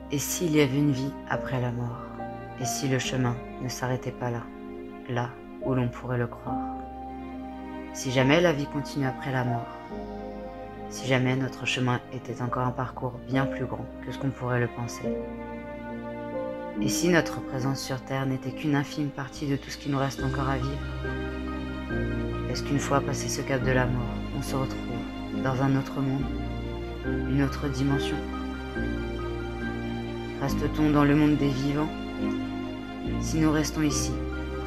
Et s'il y avait une vie après la mort? Et si le chemin ne s'arrêtait pas là, là où l'on pourrait le croire? Si jamais la vie continue après la mort, si jamais notre chemin était encore un parcours bien plus grand que ce qu'on pourrait le penser, et si notre présence sur Terre n'était qu'une infime partie de tout ce qui nous reste encore à vivre? Est-ce qu'une fois passé ce cap de la mort, on se retrouve dans un autre monde, une autre dimension? Reste-t-on dans le monde des vivants? Si nous restons ici,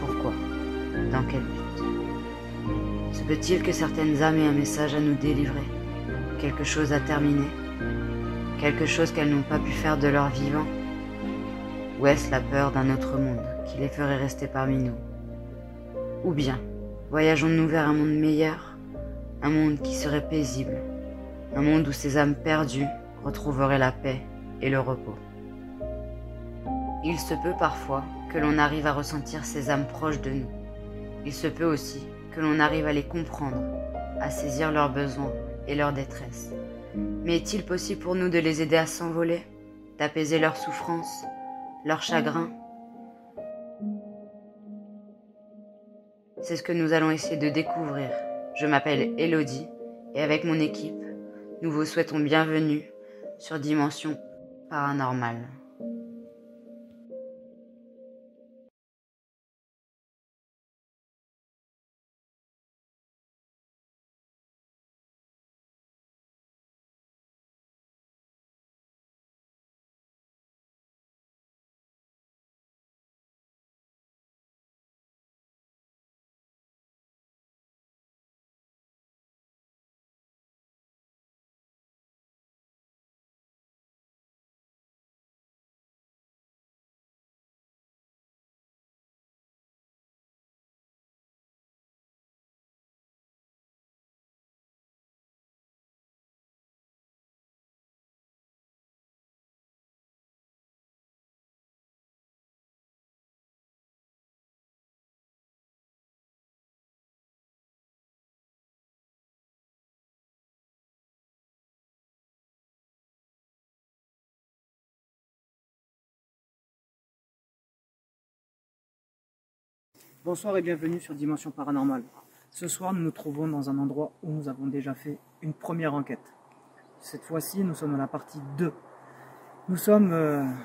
pourquoi? Dans quel but? Se peut-il que certaines âmes aient un message à nous délivrer? Quelque chose à terminer? Quelque chose qu'elles n'ont pas pu faire de leur vivant? Ou est-ce la peur d'un autre monde qui les ferait rester parmi nous? Ou bien, voyageons-nous vers un monde meilleur? Un monde qui serait paisible? Un monde où ces âmes perdues retrouveraient la paix et le repos? Il se peut parfois que l'on arrive à ressentir ces âmes proches de nous. Il se peut aussi que l'on arrive à les comprendre, à saisir leurs besoins et leur détresse. Mais est-il possible pour nous de les aider à s'envoler, d'apaiser leurs souffrances, leurs chagrins? C'est ce que nous allons essayer de découvrir. Je m'appelle Elodie et avec mon équipe, nous vous souhaitons bienvenue sur Dimension Paranormale. Bonsoir et bienvenue sur Dimension Paranormale. Ce soir, nous nous trouvons dans un endroit où nous avons déjà fait une première enquête. Cette fois-ci, nous sommes dans la partie 2. Nous sommes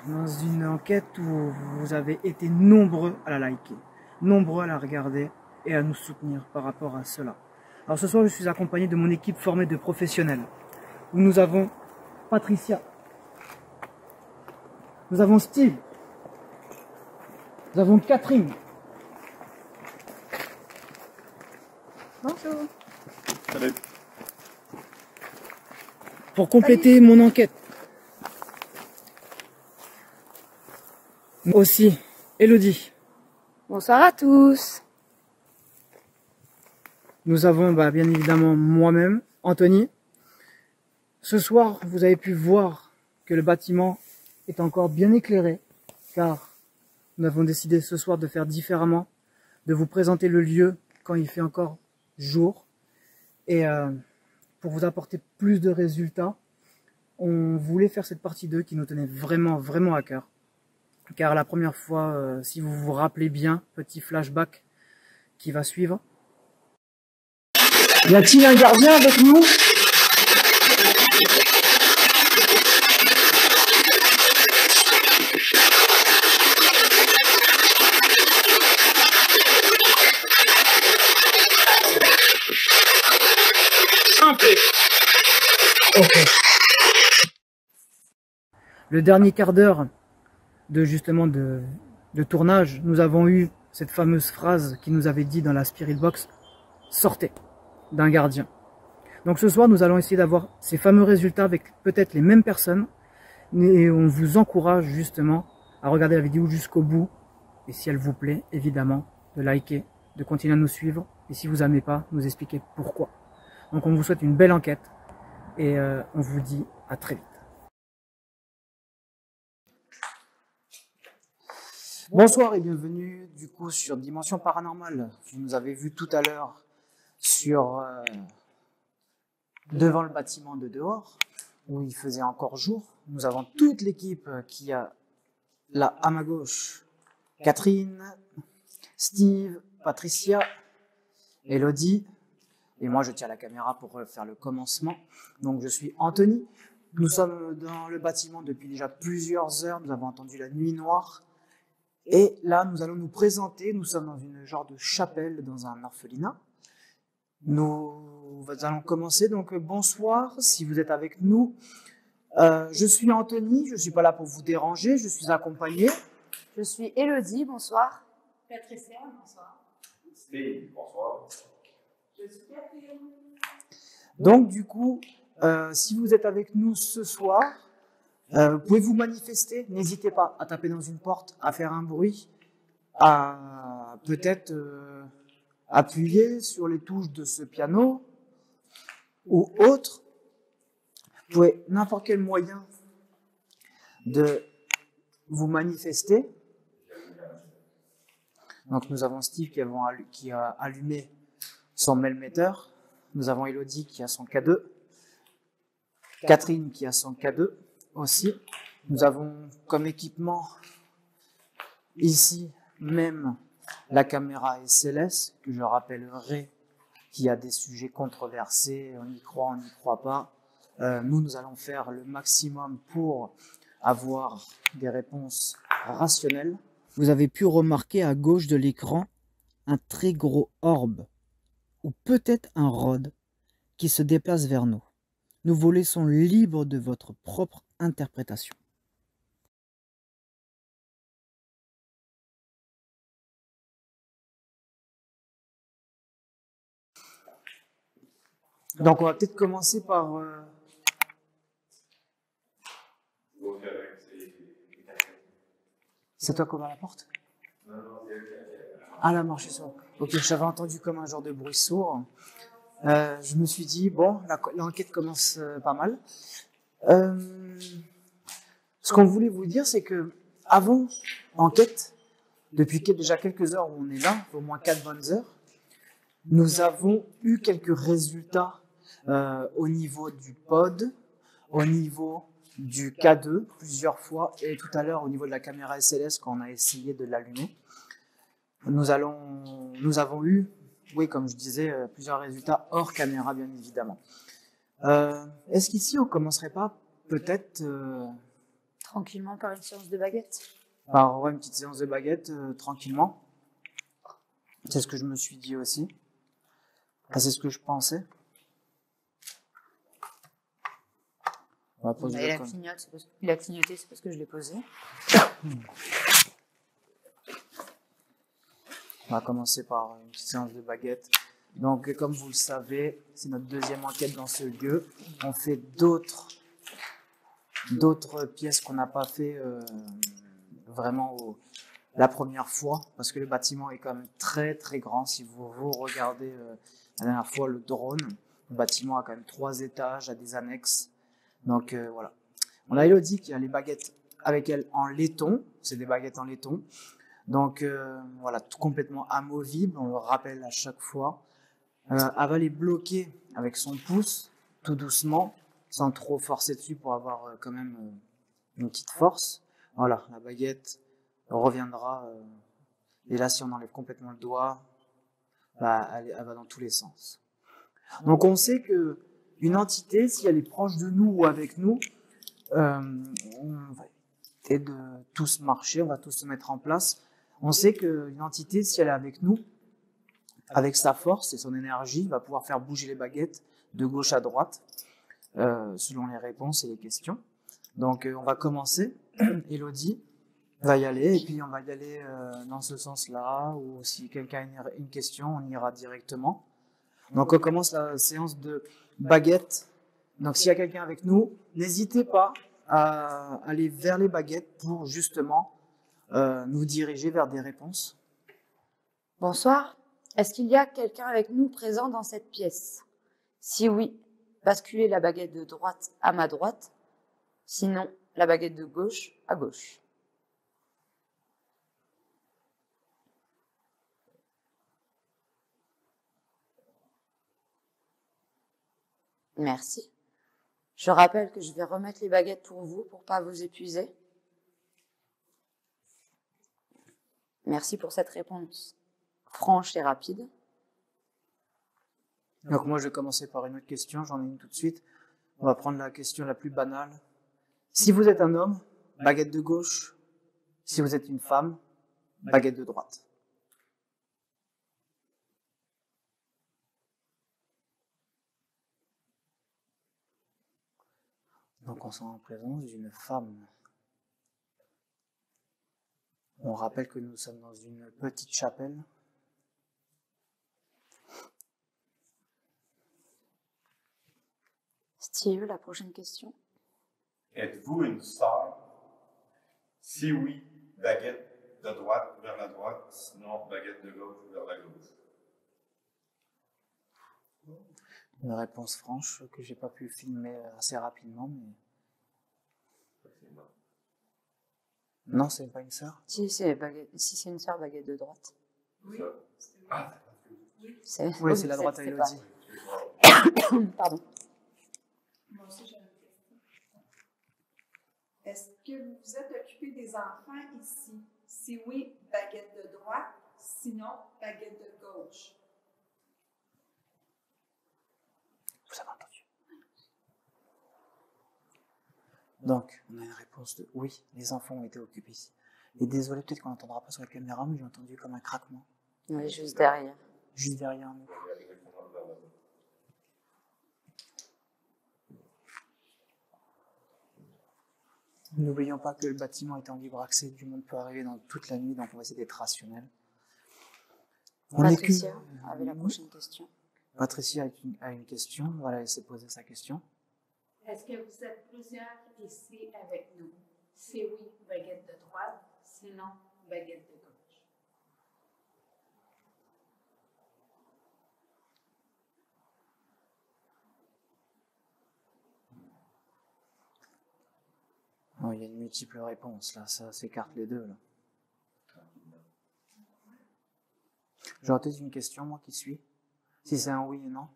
dans une enquête où vous avez été nombreux à la liker, nombreux à la regarder et à nous soutenir par rapport à cela. Alors ce soir, je suis accompagné de mon équipe formée de professionnels, où nous avons Patricia, nous avons Steve, nous avons Catherine. Bonjour. Salut. Pour compléter mon enquête, aussi Elodie. Bonsoir à tous. Nous avons bien évidemment moi-même, Anthony. Ce soir, vous avez pu voir que le bâtiment est encore bien éclairé, car nous avons décidé ce soir de faire différemment, de vous présenter le lieu quand il fait encore jour. Et pour vous apporter plus de résultats, on voulait faire cette partie 2 qui nous tenait vraiment à cœur. Car la première fois, si vous vous rappelez bien, petit flashback qui va suivre. Y a-t-il un gardien avec nous? Okay. Le dernier quart d'heure de tournage, nous avons eu cette fameuse phrase qui nous avait dit dans la Spirit Box, sortez, d'un gardien. Donc ce soir, nous allons essayer d'avoir ces fameux résultats avec peut-être les mêmes personnes, et on vous encourage justement à regarder la vidéo jusqu'au bout, et si elle vous plaît, évidemment, de liker, de continuer à nous suivre, et si vous n'aimez pas, nous expliquer pourquoi. Donc on vous souhaite une belle enquête, et on vous dit à très vite. Bonsoir et bienvenue du coup sur Dimension Paranormale. Vous nous avez vu tout à l'heure sur devant le bâtiment de dehors. où il faisait encore jour. Nous avons toute l'équipe qui a là à ma gauche Catherine, Steve, Patricia, Elodie, et moi je tiens la caméra pour faire le commencement. Donc je suis Anthony. Nous sommes dans le bâtiment depuis déjà plusieurs heures, nous avons entendu la nuit noire. Et là, nous allons nous présenter. Nous sommes dans une genre de chapelle, dans un orphelinat. Nous allons commencer. Donc, bonsoir, si vous êtes avec nous. Je suis Anthony, je ne suis pas là pour vous déranger, je suis accompagné. Je suis Elodie, bonsoir. Patricia, bonsoir. Steve, bonsoir. Je suis Catherine. Donc, du coup, si vous êtes avec nous ce soir, vous pouvez vous manifester. N'hésitez pas à taper dans une porte, à faire un bruit, à peut-être appuyer sur les touches de ce piano ou autre. Vous pouvez n'importe quel moyen de vous manifester. Donc nous avons Steve qui a allumé son Melmeter. Nous avons Elodie qui a son K2. Catherine qui a son K2 aussi. Nous avons comme équipement ici même la caméra SLS, que je rappellerai, qui a des sujets controversés, on y croit, on n'y croit pas. Nous allons faire le maximum pour avoir des réponses rationnelles. Vous avez pu remarquer à gauche de l'écran un très gros orbe, ou peut-être un rod, qui se déplace vers nous. Nous vous laissons libres de votre propre interprétation. Donc on va peut-être commencer par... C'est toi qui ouvre la porte? Ah, la marche est sourde. Ok, j'avais entendu comme un genre de bruit sourd. Je me suis dit, bon, l'enquête commence pas mal. Ce qu'on voulait vous dire, c'est que avant enquête, depuis déjà quelques heures où on est là, au moins 4 bonnes heures, nous avons eu quelques résultats au niveau du pod, au niveau du K2 plusieurs fois, et tout à l'heure au niveau de la caméra SLS quand on a essayé de l'allumer. Nous avons eu, oui, comme je disais, plusieurs résultats hors caméra, bien évidemment. Est-ce qu'ici, on commencerait pas peut-être... Tranquillement par une séance de baguette. par une petite séance de baguette, tranquillement. C'est ce que je me suis dit aussi. Enfin, c'est ce que je pensais. On va poser Il a clignoté, c'est parce que je l'ai posé. On va commencer par une petite séance de baguette. Donc, comme vous le savez, c'est notre deuxième enquête dans ce lieu. On fait d'autres pièces qu'on n'a pas fait vraiment la première fois, parce que le bâtiment est quand même très très grand. Si vous regardez la dernière fois le drone, le bâtiment a quand même 3 étages, a des annexes. Donc voilà. On a Elodie qui a les baguettes avec elle en laiton. C'est des baguettes en laiton. Donc voilà, tout complètement amovible, on le rappelle à chaque fois. Elle va les bloquer avec son pouce, tout doucement, sans trop forcer dessus pour avoir quand même une petite force. Voilà, la baguette reviendra. Et là, si on enlève complètement le doigt, bah, elle va dans tous les sens. Donc on sait que une entité, si elle est proche de nous ou avec nous, on va éviter de tous marcher, on va tous se mettre en place. On sait qu'une entité, si elle est avec nous, avec sa force et son énergie, va pouvoir faire bouger les baguettes de gauche à droite, selon les réponses et les questions. Donc on va commencer. Elodie va y aller, et puis on va y aller dans ce sens-là, ou si quelqu'un a une question, on ira directement. Donc on commence la séance de baguettes. Donc s'il y a quelqu'un avec nous, n'hésitez pas à aller vers les baguettes pour justement nous diriger vers des réponses. Bonsoir. Est-ce qu'il y a quelqu'un avec nous présent dans cette pièce? Si oui, basculez la baguette de droite à ma droite. Sinon, la baguette de gauche à gauche. Merci. Je rappelle que je vais remettre les baguettes pour vous, pour pas vous épuiser. Merci pour cette réponse franche et rapide. Donc moi, je vais commencer par une autre question. J'en ai une tout de suite. On va prendre la question la plus banale. Si vous êtes un homme, baguette de gauche. Si vous êtes une femme, baguette de droite. Donc on sera en présence d'une femme. On rappelle que nous sommes dans une petite chapelle. Steve, la prochaine question. Êtes-vous une sœur? Si oui, baguette de droite vers la droite, sinon baguette de gauche vers la gauche. Une réponse franche que j'ai pas pu filmer assez rapidement, mais non, c'est pas une sœur. Si c'est une sœur, baguette de droite. Oui. Ah, Oui, c'est la droite à Elodie. Pardon. Moi aussi, j'ai une question. Est-ce que vous vous êtes occupé des enfants ici? Si oui, baguette de droite, sinon, baguette de gauche. Vous avez entendu. Donc, on a une réponse de oui, les enfants ont été occupés ici. Et désolé, peut-être qu'on n'entendra pas sur la caméra, mais j'ai entendu comme un craquement. Oui, juste derrière. Juste derrière nous. N'oublions pas que le bâtiment est en libre accès, du monde peut arriver dans toute la nuit, donc on va essayer d'être rationnel. Patricia avait la prochaine question. Patricia a une question, on va la laisser poser sa question. Est-ce que vous êtes plusieurs ici avec nous? Si oui, baguette de droite, sinon, baguette de gauche. Oh, il y a une multiple réponse, là, ça s'écarte les deux. Là. J'aurais peut-être une question, moi, qui suis. Si c'est un oui et non.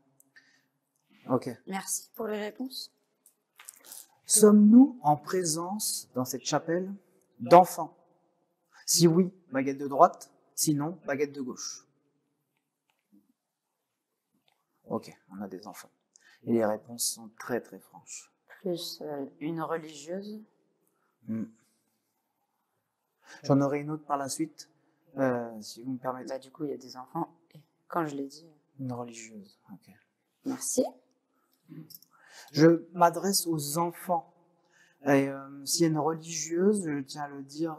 Ok. Merci pour les réponses. Sommes-nous en présence, dans cette chapelle, d'enfants? Si oui, baguette de droite. Sinon, baguette de gauche. Ok, on a des enfants. Et les réponses sont très très franches. Plus une religieuse. J'en aurai une autre par la suite, si vous me permettez. Bah, du coup, il y a des enfants. Et quand je l'ai dit. Une religieuse, ok. Merci. Je m'adresse aux enfants. Et s'il y a une religieuse, je tiens à le dire,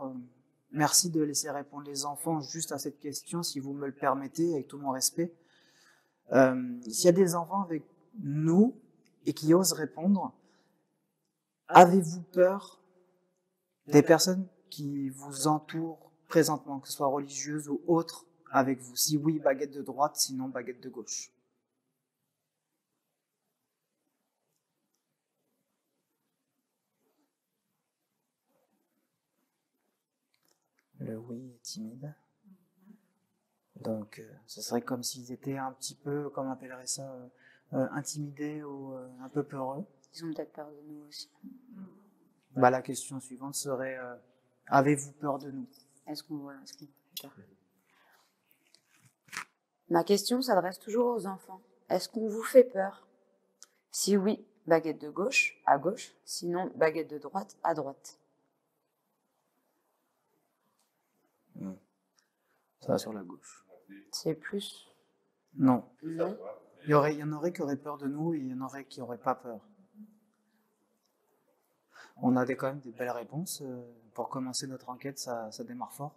merci de laisser répondre les enfants juste à cette question, si vous me le permettez, avec tout mon respect. S'il y a des enfants avec nous et qui osent répondre, avez-vous peur des personnes qui vous entourent présentement, que ce soit religieuses ou autres, avec vous? Si oui, baguette de droite, sinon baguette de gauche. Le oui est timide. Donc, ce serait comme s'ils étaient un petit peu, comme on appellerait ça, intimidés ou un peu peureux. Ils ont peut-être peur de nous aussi. Bah, la question suivante serait, avez-vous peur de nous? Est-ce qu'on fait peur? Ma question s'adresse toujours aux enfants. Est-ce qu'on vous fait peur? Si oui, baguette de gauche, à gauche. Sinon, baguette de droite, à droite. Ça va sur la gauche. C'est plus. Non. Non. Il y en aurait qui auraient peur de nous et il y en aurait qui n'auraient pas peur. On a quand même des belles réponses. Pour commencer notre enquête, ça démarre fort.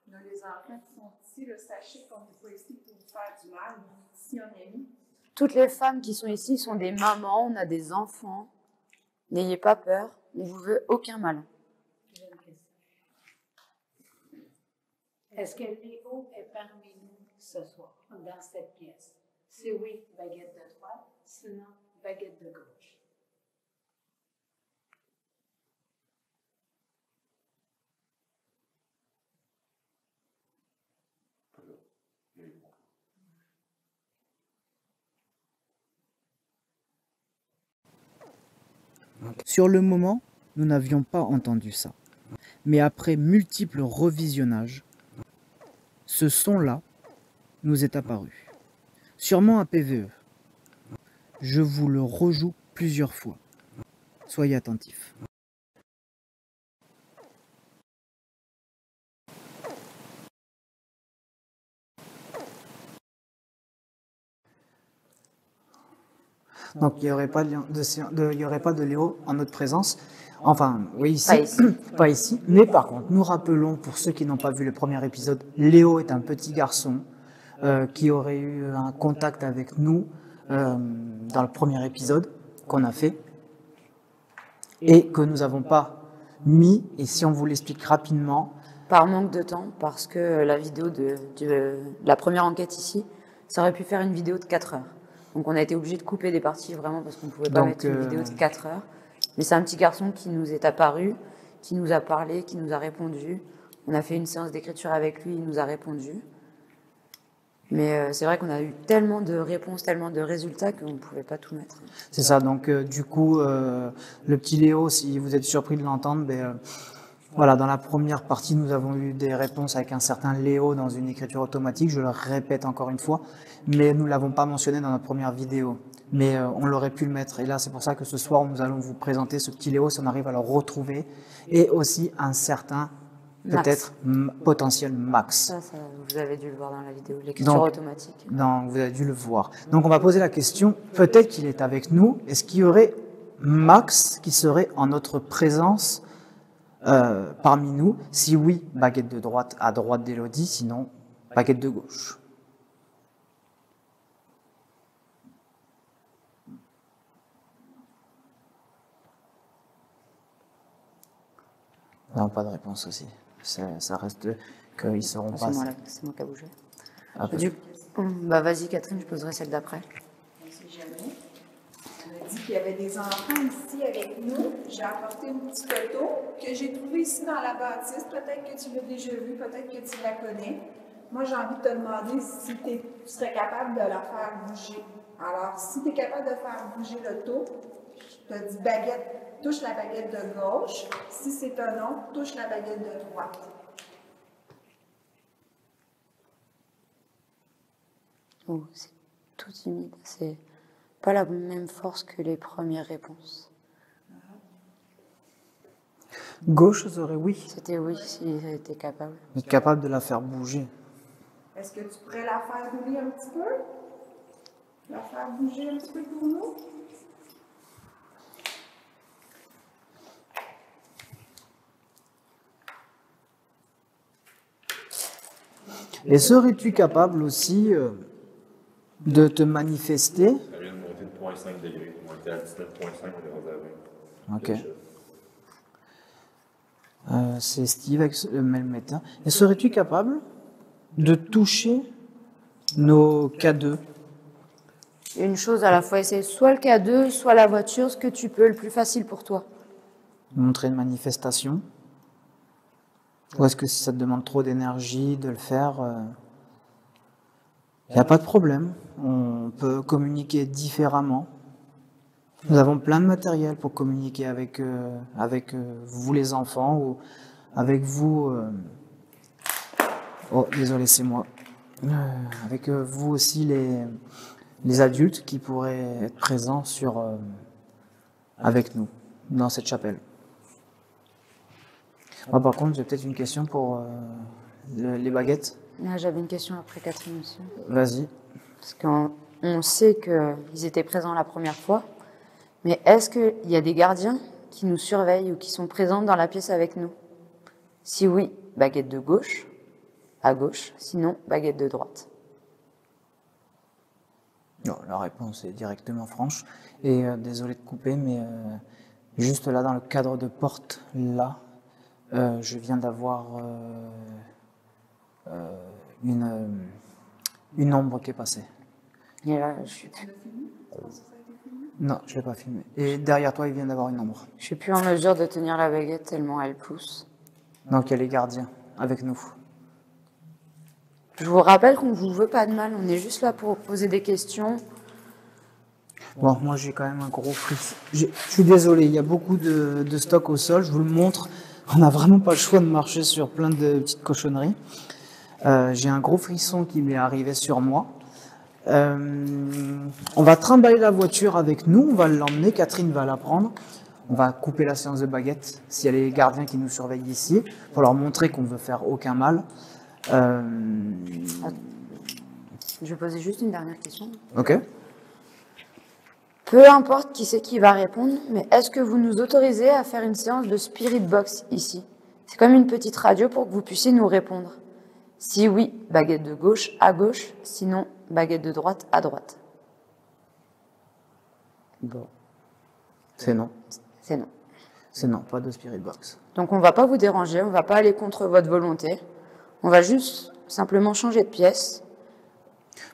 Nous, les enfants qui sont ici, sachez qu'on n'est pas ici pour vous faire du mal. Si on est mis. Toutes les femmes qui sont ici sont des mamans, on a des enfants. N'ayez pas peur, on ne vous veut aucun mal. J'ai une question. Est-ce que Léo est parmi nous ce soir, dans cette pièce? Si oui, baguette de droite, sinon, baguette de gauche. Sur le moment, nous n'avions pas entendu ça. Mais après multiples revisionnages, ce son-là nous est apparu. Sûrement un PVE. Je vous le rejoue plusieurs fois. Soyez attentifs. Donc il n'y aurait pas de Léo en notre présence. Enfin, oui, ici. Pas ici. Pas ici. Mais par contre, nous rappelons, pour ceux qui n'ont pas vu le premier épisode, Léo est un petit garçon qui aurait eu un contact avec nous dans le premier épisode qu'on a fait et que nous n'avons pas mis. Et si on vous l'explique rapidement. Par manque de temps, parce que la vidéo de la première enquête ici, ça aurait pu faire une vidéo de 4 heures. Donc on a été obligé de couper des parties vraiment parce qu'on ne pouvait pas mettre une vidéo de 4 heures. Mais c'est un petit garçon qui nous est apparu, qui nous a parlé, qui nous a répondu. On a fait une séance d'écriture avec lui, il nous a répondu. Mais c'est vrai qu'on a eu tellement de réponses, tellement de résultats qu'on ne pouvait pas tout mettre. C'est ça, donc du coup, le petit Léo, si vous êtes surpris de l'entendre, voilà, dans la première partie, nous avons eu des réponses avec un certain Léo dans une écriture automatique, je le répète encore une fois, mais nous ne l'avons pas mentionné dans notre première vidéo. Mais on l'aurait pu le mettre. Et là, c'est pour ça que ce soir, nous allons vous présenter ce petit Léo, si on arrive à le retrouver, et aussi un certain, peut-être, potentiel Max. Ça, vous avez dû le voir dans la vidéo, l'écriture automatique. Donc, vous avez dû le voir. Donc, on va poser la question, peut-être qu'il est avec nous, est-ce qu'il y aurait Max qui serait en notre présence parmi nous? Si oui, baguette de droite à droite d'Élodie, sinon, baguette de gauche. Non, pas de réponse aussi. Ça reste qu'ils seront pas... C'est moi qui a bougé. Vas-y Catherine, je poserai celle d'après. On ne sait jamais. On a dit qu'il y avait des enfants ici avec nous. J'ai apporté une petite photo que j'ai trouvée ici dans la bâtisse. Peut-être que tu l'as déjà vue, peut-être que tu la connais. Moi, j'ai envie de te demander si tu serais capable de la faire bouger. Alors, si tu es capable de faire bouger l'auto, je te dis baguette. Touche la baguette de gauche. Si c'est un non, touche la baguette de droite. Oh, c'est tout timide. C'est pas la même force que les premières réponses. Gauche serait oui. C'était oui, si j'étais capable. Vous êtes capable de la faire bouger. Est-ce que tu pourrais la faire bouger un petit peu? La faire bouger un petit peu pour nous? Et serais-tu capable aussi de te manifester? Ça vient de monter de 0,5 degrés. On était à 19,5, on est rendu à 20. Ok. C'est Steve avec le même médecin. Et serais-tu capable de toucher nos K2? Une chose à la fois, essayer soit le K2, soit la voiture, ce que tu peux, le plus facile pour toi. Montrer une manifestation? Ou est-ce que si ça te demande trop d'énergie de le faire, il n'y a pas de problème. On peut communiquer différemment. Nous avons plein de matériel pour communiquer avec vous les enfants ou avec vous... Oh, désolé, c'est moi. Avec vous aussi les adultes qui pourraient être présents avec nous dans cette chapelle. Moi, par contre, j'ai peut-être une question pour les baguettes. J'avais une question après Catherine aussi. Vas-y. Parce qu'on sait qu'ils étaient présents la première fois, mais est-ce qu'il y a des gardiens qui nous surveillent ou qui sont présents dans la pièce avec nous? Si oui, baguette de gauche, à gauche, sinon baguette de droite. Non, la réponse est directement franche. Et désolé de couper, mais juste là, dans le cadre de porte, là, je viens d'avoir une ombre qui est passée. Et là, je suis Non, je ne l'ai pas filmé. Et derrière toi, il vient d'avoir une ombre. Je suis plus en mesure de tenir la baguette tellement elle pousse. Donc il y a les gardiens avec nous. Je vous rappelle qu'on ne vous veut pas de mal, on est juste là pour poser des questions. Bon, moi j'ai quand même un gros frisson. Je suis désolé, il y a beaucoup de stock au sol, je vous le montre. On n'a vraiment pas le choix de marcher sur plein de petites cochonneries. J'ai un gros frisson qui m'est arrivé sur moi. On va trimballer la voiture avec nous, on va l'emmener, Catherine va la prendre. On va couper la séance de baguette s'il y a les gardiens qui nous surveillent ici, pour leur montrer qu'on ne veut faire aucun mal. Je vais poser juste une dernière question. Ok. Peu importe qui c'est qui va répondre, mais est-ce que vous nous autorisez à faire une séance de Spirit Box ici? C'est comme une petite radio pour que vous puissiez nous répondre. Si oui, baguette de gauche à gauche, sinon baguette de droite à droite. Bon. C'est non. C'est non. C'est non, pas de Spirit Box. Donc on va pas vous déranger, on va pas aller contre votre volonté. On va juste simplement changer de pièce.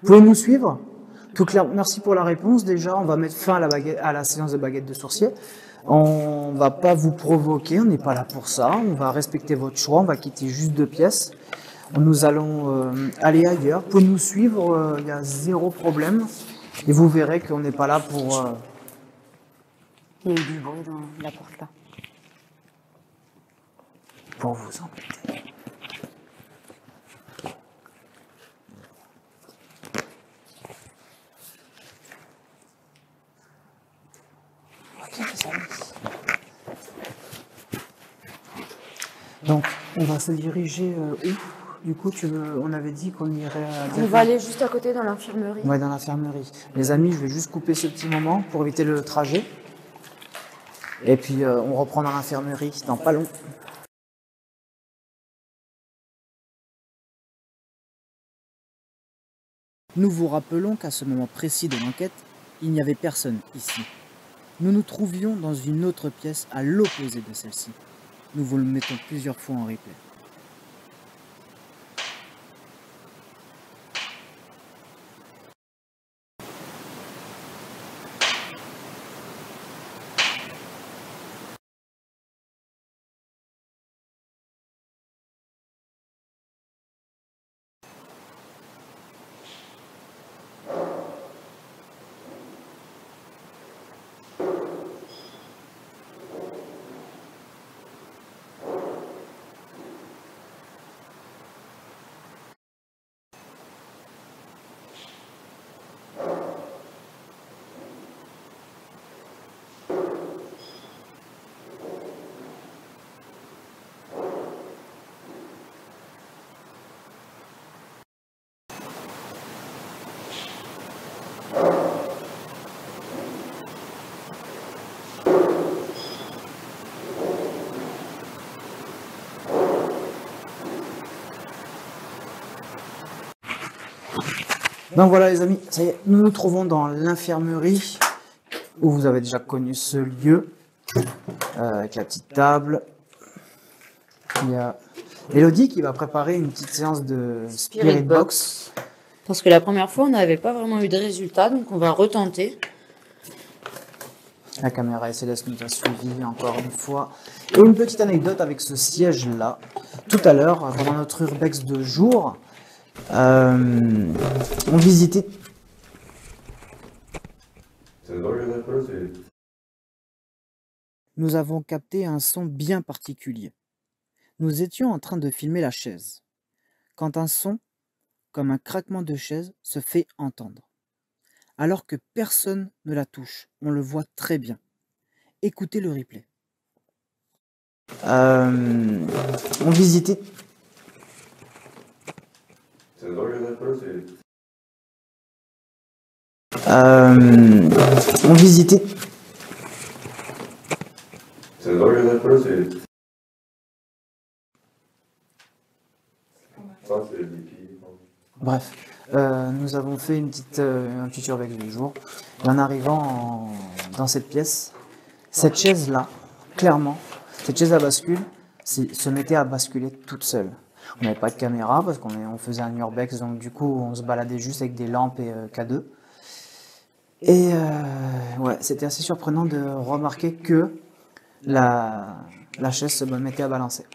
Vous pouvez nous suivre? Tout clair. Merci pour la réponse. Déjà, on va mettre fin à la séance de baguette de sourcier. On va pas vous provoquer, on n'est pas là pour ça. On va respecter votre choix, on va quitter juste 2 pièces. Nous allons aller ailleurs. Vous pouvez nous suivre, il y a 0 problème. Et vous verrez qu'on n'est pas là pour... Il y a eu du bruit dans la porte là. pour vous embêter. Donc, on va se diriger où? Du coup, on avait dit qu'on irait à... On va aller juste à côté dans l'infirmerie. Ouais, dans l'infirmerie. Les amis, je vais juste couper ce petit moment pour éviter le trajet. Et puis, on reprend dans l'infirmerie dans pas long. Nous vous rappelons qu'à ce moment précis de l'enquête, il n'y avait personne ici. Nous nous trouvions dans une autre pièce à l'opposé de celle-ci. Nous vous le mettons plusieurs fois en replay. Donc voilà les amis, ça y est, nous nous trouvons dans l'infirmerie où vous avez déjà connu ce lieu, avec la petite table. Il y a Elodie qui va préparer une petite séance de Spirit Box. Parce que la première fois, on n'avait pas vraiment eu de résultat, donc on va retenter. La caméra SLS nous a suivis encore une fois. Et une petite anecdote avec ce siège-là. Tout à l'heure, pendant notre urbex de jour, on visitait... Nous avons capté un son bien particulier. Nous étions en train de filmer la chaise, quand un son, comme un craquement de chaise, se fait entendre. Alors que personne ne la touche, on le voit très bien. Écoutez le replay. On visitait... on visitait... Bref, nous avons fait un petit urbex du jour. Et en arrivant dans cette pièce, cette chaise-là, clairement, cette chaise à bascule, se mettait à basculer toute seule. On n'avait pas de caméra parce qu'on faisait un urbex, donc du coup on se baladait juste avec des lampes et K2. Et ouais, c'était assez surprenant de remarquer que la chaise se mettait à balancer.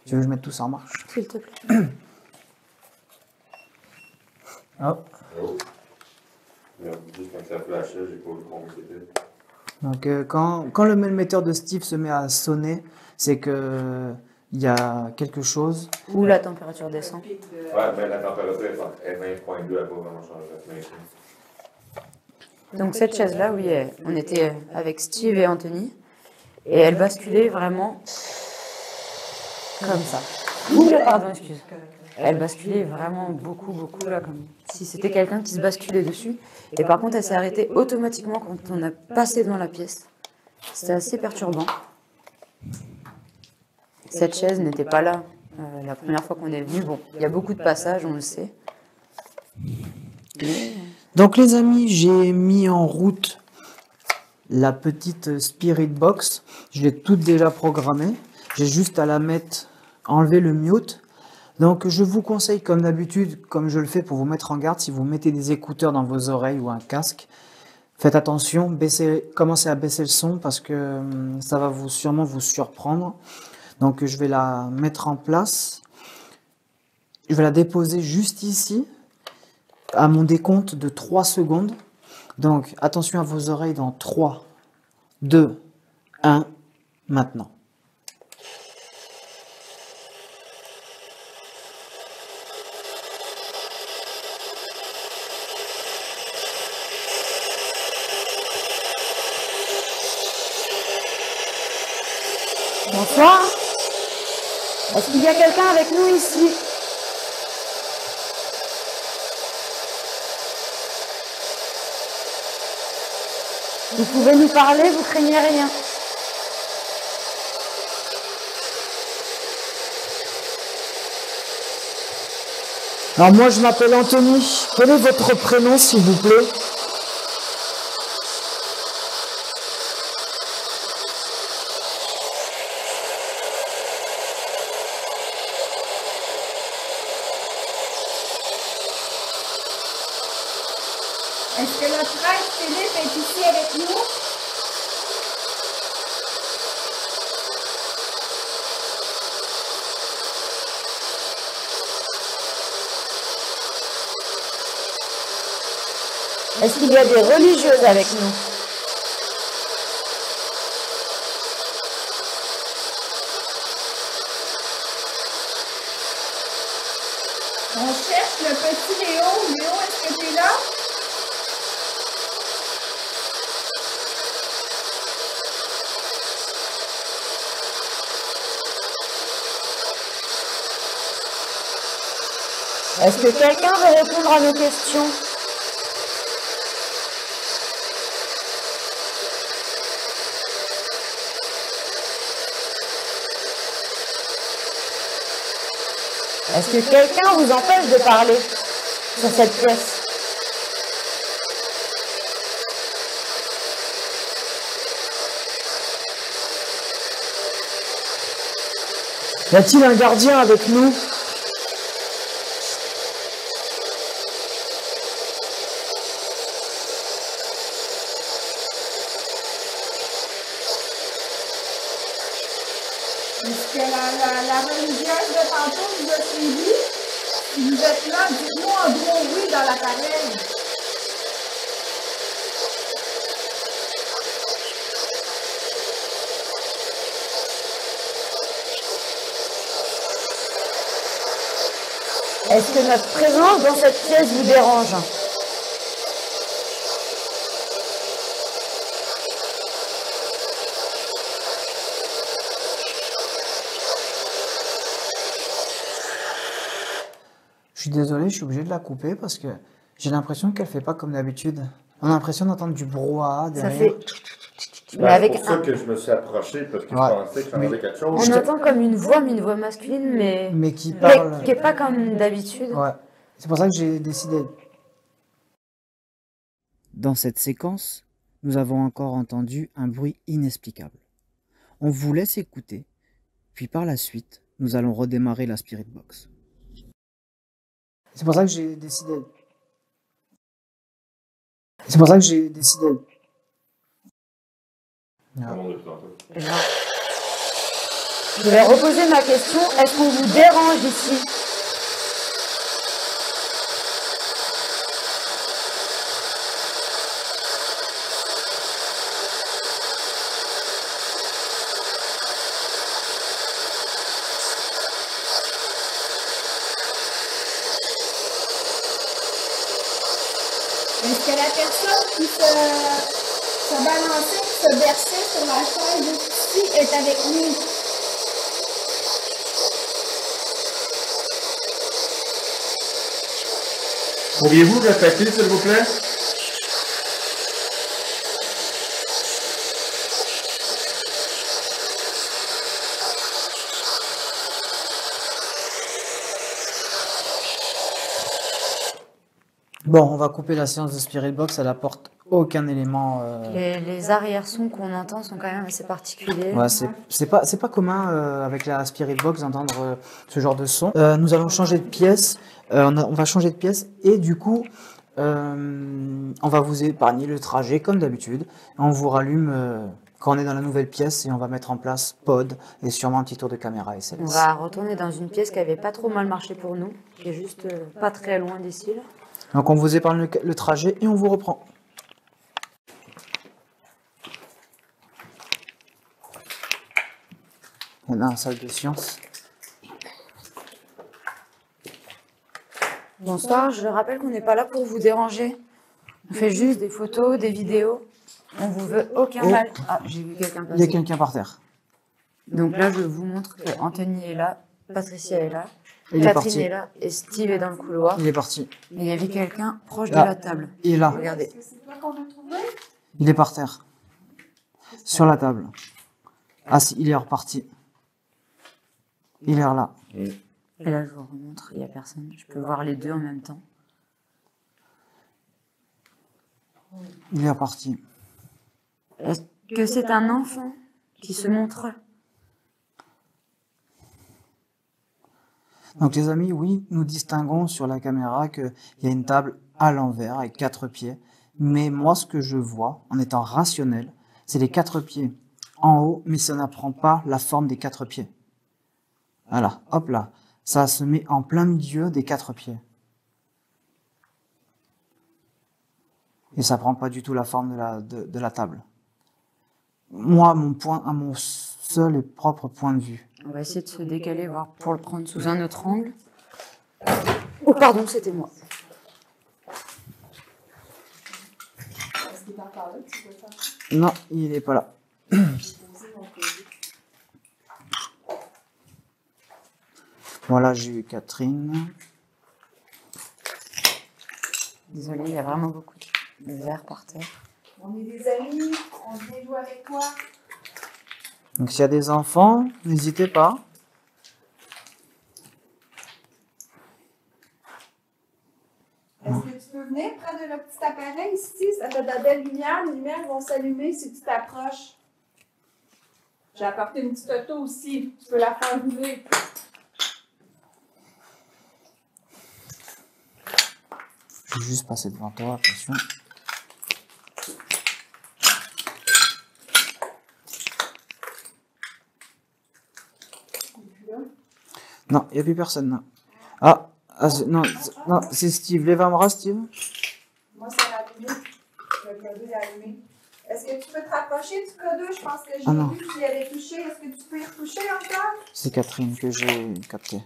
Tu veux que je mette tout ça en marche? S'il te plaît. Hop. Mais juste quand ça flashait, j'ai pas vu combien c'était. Donc quand le metteur de Steve se met à sonner, c'est que il y a quelque chose. Où la température descend. Pic de- Ouais, ben la température est 20.2, elle n'a pas vraiment changé. Donc cette chaise-là, oui, on était avec Steve et Anthony, et elle basculait vraiment comme ça. Oula, pardon, excuse. Elle basculait vraiment beaucoup, là, comme si c'était quelqu'un qui se basculait dessus. Et par contre, elle s'est arrêtée automatiquement quand on a passé dans la pièce. C'était assez perturbant. Cette chaise n'était pas là la première fois qu'on est venu. Bon, il y a beaucoup de passages, on le sait. Mais Donc les amis, j'ai mis en route la petite Spirit Box. Je l'ai toute déjà programmée. J'ai juste à la mettre, enlever le mute. Donc je vous conseille comme d'habitude, comme je le fais pour vous mettre en garde, si vous mettez des écouteurs dans vos oreilles ou un casque, faites attention, commencez à baisser le son parce que ça va sûrement vous surprendre. Donc je vais la mettre en place. Je vais la déposer juste ici, à mon décompte de 3 secondes. Donc attention à vos oreilles dans 3, 2, 1, maintenant. bonsoir. Est-ce qu'il y a quelqu'un avec nous ici? Vous pouvez nous parler, vous craignez rien. Alors moi je m'appelle Anthony. Quel est votre prénom s'il vous plaît? Est-ce que notre frère Philippe est ici avec nous? Est-ce qu'il y a des religieuses avec nous? On cherche le petit Léo. Léo, est-ce que tu es là? Est-ce que quelqu'un veut répondre à nos questions? Est-ce que quelqu'un vous empêche de parler sur cette pièce? Y a-t-il un gardien avec nous? Est-ce que la religieuse de tantôt vous a suivi? Si vous êtes là, dites-nous un gros oui dans l'appareil. Est-ce que notre présence dans cette pièce vous dérange? Je suis désolé, je suis obligé de la couper parce que j'ai l'impression qu'elle fait pas comme d'habitude. On a l'impression d'entendre du brouhaha Ça derrière. fait... Ben, Mais avec c'est pour ça un... que je me suis approché, parce que Ouais. je pensais que j'en avais quelque chose. On entend comme une voix, mais une voix masculine, Mais qui mais parle. qui n'est pas comme d'habitude. Ouais. C'est pour ça que j'ai décidé. Dans cette séquence, nous avons encore entendu un bruit inexplicable. On vous laisse écouter, puis par la suite, nous allons redémarrer la Spirit Box. C'est pour ça que j'ai décidé. C'est pour ça que j'ai décidé. Tout le monde depuis tantôt. Je vais reposer ma question. Est-ce qu'on vous dérange ici? Est-ce que la personne qui se balançait, qui se versait sur la chaise ici est avec nous? Pourriez-vous répéter, s'il vous plaît? Bon, on va couper la séance de Spirit Box, elle apporte aucun élément. Les arrière-sons qu'on entend sont quand même assez particuliers. Ouais, c'est pas commun avec la Spirit Box d'entendre ce genre de son. Nous allons changer de pièce, on va changer de pièce et du coup, on va vous épargner le trajet comme d'habitude. On vous rallume quand on est dans la nouvelle pièce et on va mettre en place pod et sûrement un petit tour de caméra On SLS. va retourner dans une pièce qui avait pas trop mal marché pour nous, qui est juste pas très loin d'ici. Là. Donc on vous épargne le trajet et on vous reprend. On a une salle de science. Bonsoir, je rappelle qu'on n'est pas là pour vous déranger. On fait juste des photos, des vidéos. On vous veut aucun Oh. mal. Ah, j'ai vu quelqu'un Il y a passer. quelqu'un par terre. Donc là, je vous montre que Anthony est là, Patricia est là, Il est Catherine parti. est là et Steve est dans le couloir. Il est parti. Mais il y avait quelqu'un proche de Là. la table. Il est là. Regardez. Est-ce que c'est toi qu'on a trouvé? Il est par terre. Sur la table. Ah si, il est reparti. Il est là. Et là, je vous remontre, il n'y a personne. Je peux voir les deux en même temps. Il est reparti. Est-ce que c'est un enfant qui se montre? Donc les amis, oui, nous distinguons sur la caméra qu'il y a une table à l'envers avec 4 pieds. Mais moi, ce que je vois, en étant rationnel, c'est les 4 pieds en haut, mais ça n'apprend pas la forme des 4 pieds. Voilà, hop là. Ça se met en plein milieu des 4 pieds. Et ça prend pas du tout la forme de la table. Moi, mon seul et propre point de vue. On va essayer de se décaler, voir pour le prendre sous un autre angle. Oh, pardon, c'était moi. Est-ce qu'il est encore là? Tu peux faire Non, il n'est pas là. poser mon côté. Voilà, j'ai eu Catherine. Désolée, il y a vraiment beaucoup de verre par terre. On est des amis, on vient jouer avec toi. Donc s'il y a des enfants, n'hésitez pas. Est-ce que tu peux venir près de le petit appareil ici? Ça fait de la belle lumière. Les lumières vont s'allumer si tu t'approches. J'ai apporté une petite auto aussi. Tu peux la faire rouler. Je vais juste passer devant toi, attention. Non, il n'y a plus personne là. Non, c'est Steve. Lève un bras, Steve. Moi, c'est allumé. Le cadeau est allumé. Est-ce que tu peux te rapprocher du cadeau? Je pense que j'ai non. vu qu'il avait touché. Est-ce que tu peux y retoucher encore? C'est Catherine que j'ai capté.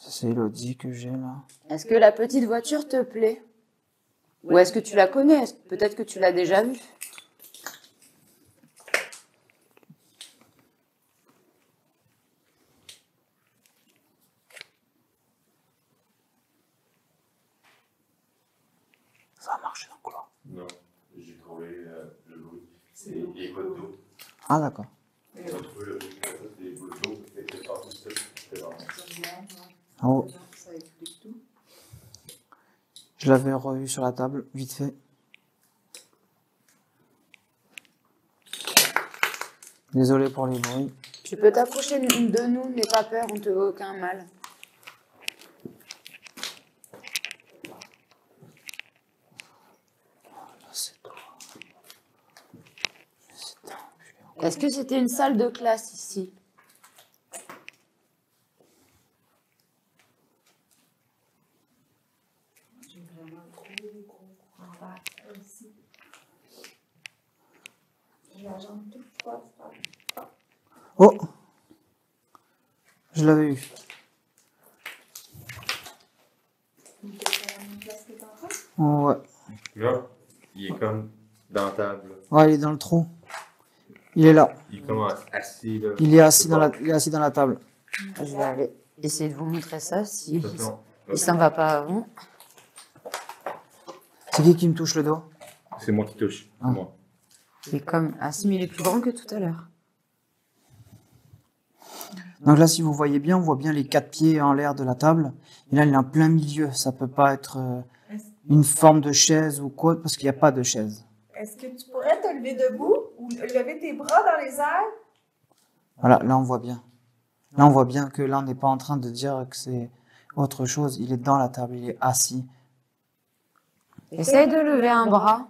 C'est Elodie que j'ai là. Est-ce que la petite voiture te plaît? Ou est-ce que tu la connais? Peut-être que tu l'as déjà vue. Ça a marché dans le couloir. Non, j'ai trouvé le bruit. C'est les gouttes d'eau. Ah d'accord. On a trouvé le bruit des gouttes d'eau. C'était pas tout seul. C'était bon. En haut. Ça explique tout. Je l'avais revu sur la table, vite fait. Désolé pour les bruits. Tu peux t'approcher de nous, n'aie pas peur, on te veut aucun mal. Est-ce que c'était une salle de classe ici? J'ai vraiment gros cravate ici. J'ai la jambe toute froide. Oh! Je l'avais eu. Est-ce que t'entends? Ouais. Là, il est comme dans la table. Ouais, il est dans le trou. Il est là. Il est comme assis là. Il est assis il est assis dans la table. Je vais aller essayer de vous montrer ça si Attention. il s'en va pas avant. C'est qui me touche le dos? C'est moi qui touche. Ah. Moi. Il est comme assis, mais il est plus grand que tout à l'heure. Donc là, si vous voyez bien, on voit bien les 4 pieds en l'air de la table. Et là, il est en plein milieu. Ça peut pas être une forme de chaise ou quoi, parce qu'il n'y a pas de chaise. Est-ce que tu pourrais te lever debout ou lever tes bras dans les airs? Voilà, là, on voit bien. Là, on voit bien que là, on n'est pas en train de dire que c'est autre chose. Il est dans la table, il est assis. Essaye de lever un bras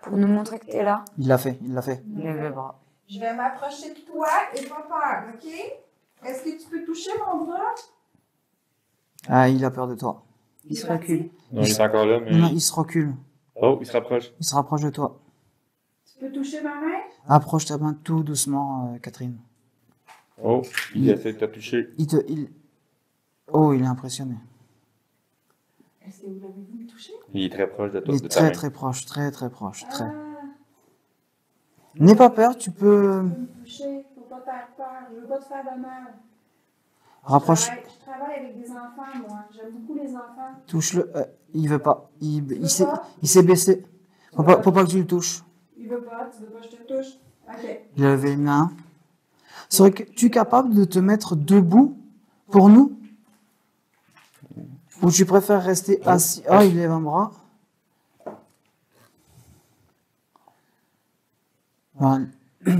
pour nous montrer que tu es là. Il l'a fait, il l'a fait. Lève le bras. Je vais m'approcher de toi et pas peur, OK? Est-ce que tu peux toucher mon bras? Ah, il a peur de toi. Il se recule. Non, il est encore là, mais. Non, il se recule. Oh, il se rapproche. Il se rapproche de toi. Tu peux toucher ma main? Approche ta main tout doucement, Catherine. Oh, il essaie de te toucher. Oh, il est impressionné. Est-ce que vous l'avez vu me toucher? Il est très proche de toi. Il de est ta main. très proche, très proche. Ah, N'aie pas peur, tu peux tu peux me toucher, faut pas faire peur, je veux pas te faire de mal. rapproche, Je travaille avec des enfants, moi. J'aime beaucoup les enfants. touche-le. Il veut pas. Il veut s'est pas? il s'est baissé. Faut pas que tu le touches. Il veut pas, tu veux pas que je te touche? OK. Il a levé une main. Serais-tu capable de te mettre debout pour nous? Ou tu préfères rester assis? Ah, il lève un bras. Ben,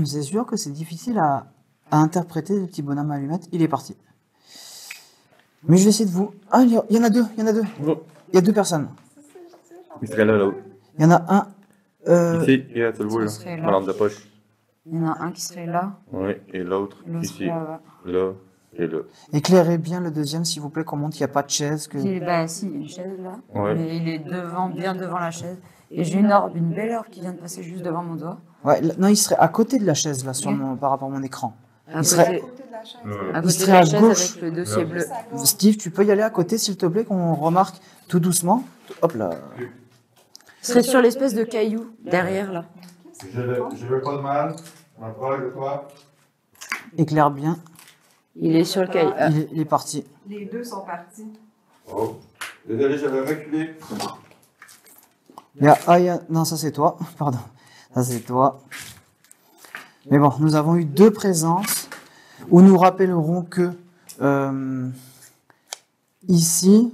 c'est sûr que c'est difficile à interpréter le petit bonhomme à allumettes. Il est parti. Mais je vais essayer de vous... Ah, il y en a deux. Oh, Il y a 2 personnes. il serait là, l'autre. Il y en a un... Ici, il a, tu le vois, là. Ça serait là. Ma lampe de poche. Il y en a un qui serait là, Oui, et l'autre, l'autre ici, là-bas. là, et là. Éclairez bien le deuxième, s'il vous plaît, qu'on montre qu'il n'y a pas de chaise. Que... Si, il y a une chaise là, Ouais. mais il est devant, bien devant la chaise. Et j'ai une belle orbe qui vient de passer juste devant mon doigt. Ouais, non, il serait à côté de la chaise, là, Ok. par rapport à mon écran. À Il serait- À côté de la chaise. à il côté serait de la à chaise gauche. avec le dossier bleu. Juste à gauche. Steve, tu peux y aller à côté, s'il te plaît, qu'on remarque tout doucement. Hop là. Il serait sur l'espèce de caillou derrière là. Je veux pas de mal. On approche de toi. Éclaire bien. Il est sur le caillou. Il est parti. Les deux sont partis. Oh, désolé, j'avais reculé. Non, ça c'est toi. Pardon. Ça c'est toi. Mais bon, nous avons eu 2 présences où nous rappellerons que ici,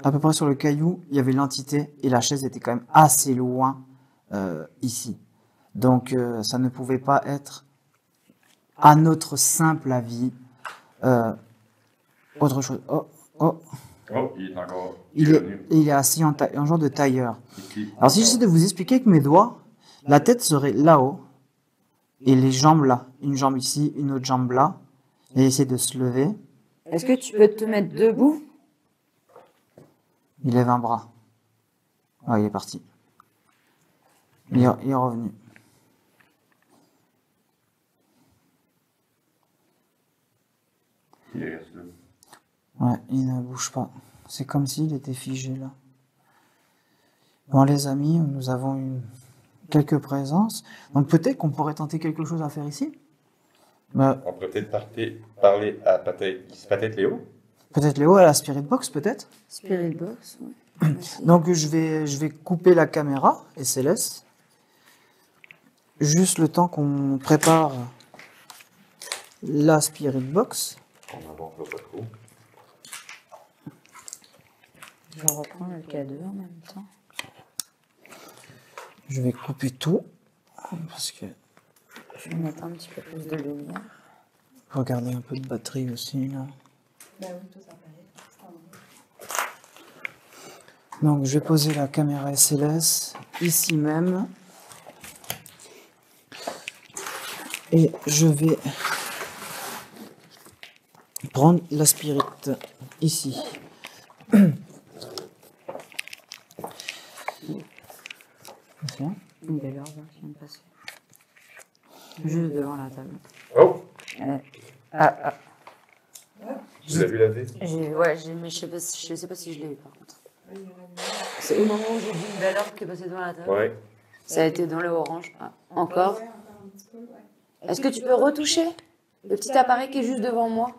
à peu près sur le caillou, il y avait l'entité et la chaise était quand même assez loin ici. Donc ça ne pouvait pas être, à notre simple avis, autre chose. Oh. Oh, il est encore. Il est assis en genre de tailleur. Ici. Alors si j'essaie de vous expliquer avec mes doigts, la tête serait là-haut et les jambes là. Une jambe ici, une autre jambe là. Et essayer de se lever. Est-ce que tu peux te mettre debout? Il lève un bras. Ah, il est parti. Il est revenu. Il reste là. Ouais, il ne bouge pas. C'est comme s'il était figé là. Bon les amis, nous avons eu quelques présences. Donc peut-être qu'on pourrait tenter quelque chose à faire ici. On pourrait peut-être parler à peut-être Léo. Peut-être Léo à la Spirit Box, peut-être. Spirit Box, ouais. Donc je vais couper la caméra et Céleste. Juste le temps qu'on prépare la Spirit Box. On n'avance pas trop. Je reprends le K2 en même temps. Je vais couper tout parce que Je vais mettre un petit peu plus de lumière. regarder un peu de batterie aussi là. Ben oui, tout ça paraît. Donc je vais poser la caméra SLS ici même et je vais prendre la Spirit ici. Une belle orbe qui vient de passer. Juste devant la table. Oh! Vous l'avez lavé? Ouais, mais je sais pas si je l'ai eu par contre. C'est au moment où j'ai vu une belle orbe qui est passée devant la table. Ouais. Ça a été dans le orange. Ah, encore. Ouais, encore un petit peu, ouais. Est-ce que tu peux retoucher le petit appareil qui est juste devant moi,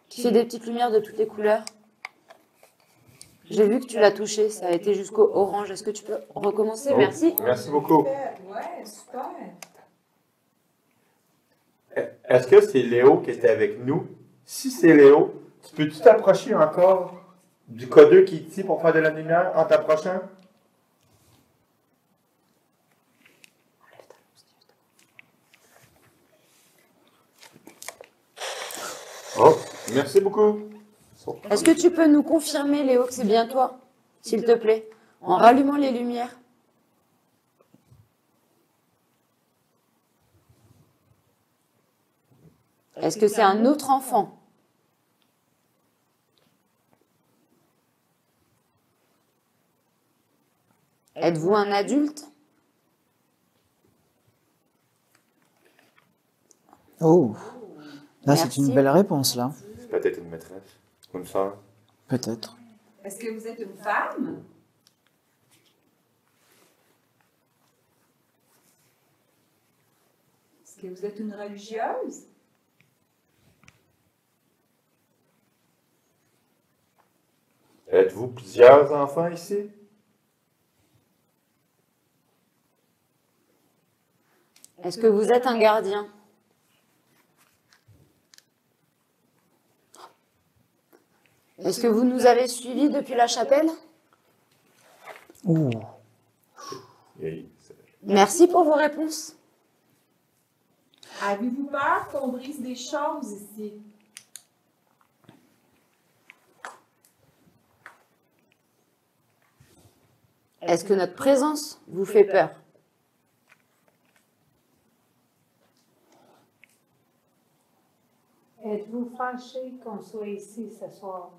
qui fait des petites lumières de toutes les couleurs? J'ai vu que tu l'as touché, ça a été jusqu'au orange. Est-ce que tu peux recommencer? Oh, Merci. Merci beaucoup. Ouais, super. Est-ce que c'est Léo qui était avec nous? Si c'est Léo, tu peux-tu t'approcher encore du codeur qui est ici pour faire de la lumière en t'approchant? Oh, merci beaucoup. Est-ce que tu peux nous confirmer, Léo, que c'est bien toi, s'il te plaît, en rallumant les lumières? Est-ce que c'est un autre enfant? Êtes-vous un adulte? Oh, là c'est Merci. une belle réponse là. C'est peut-être une maîtresse ou une sœur. Peut-être. Est-ce que vous êtes une femme? Est-ce que vous êtes une religieuse? Êtes-vous plusieurs enfants ici? Est-ce que vous êtes un gardien? Est-ce que vous nous avez suivis depuis la chapelle? Ouh. Et- Merci pour vos réponses. Avez-vous peur qu'on brise des choses ici? Est-ce que notre présence vous fait peur? Êtes-vous fâché qu'on soit ici ce soir?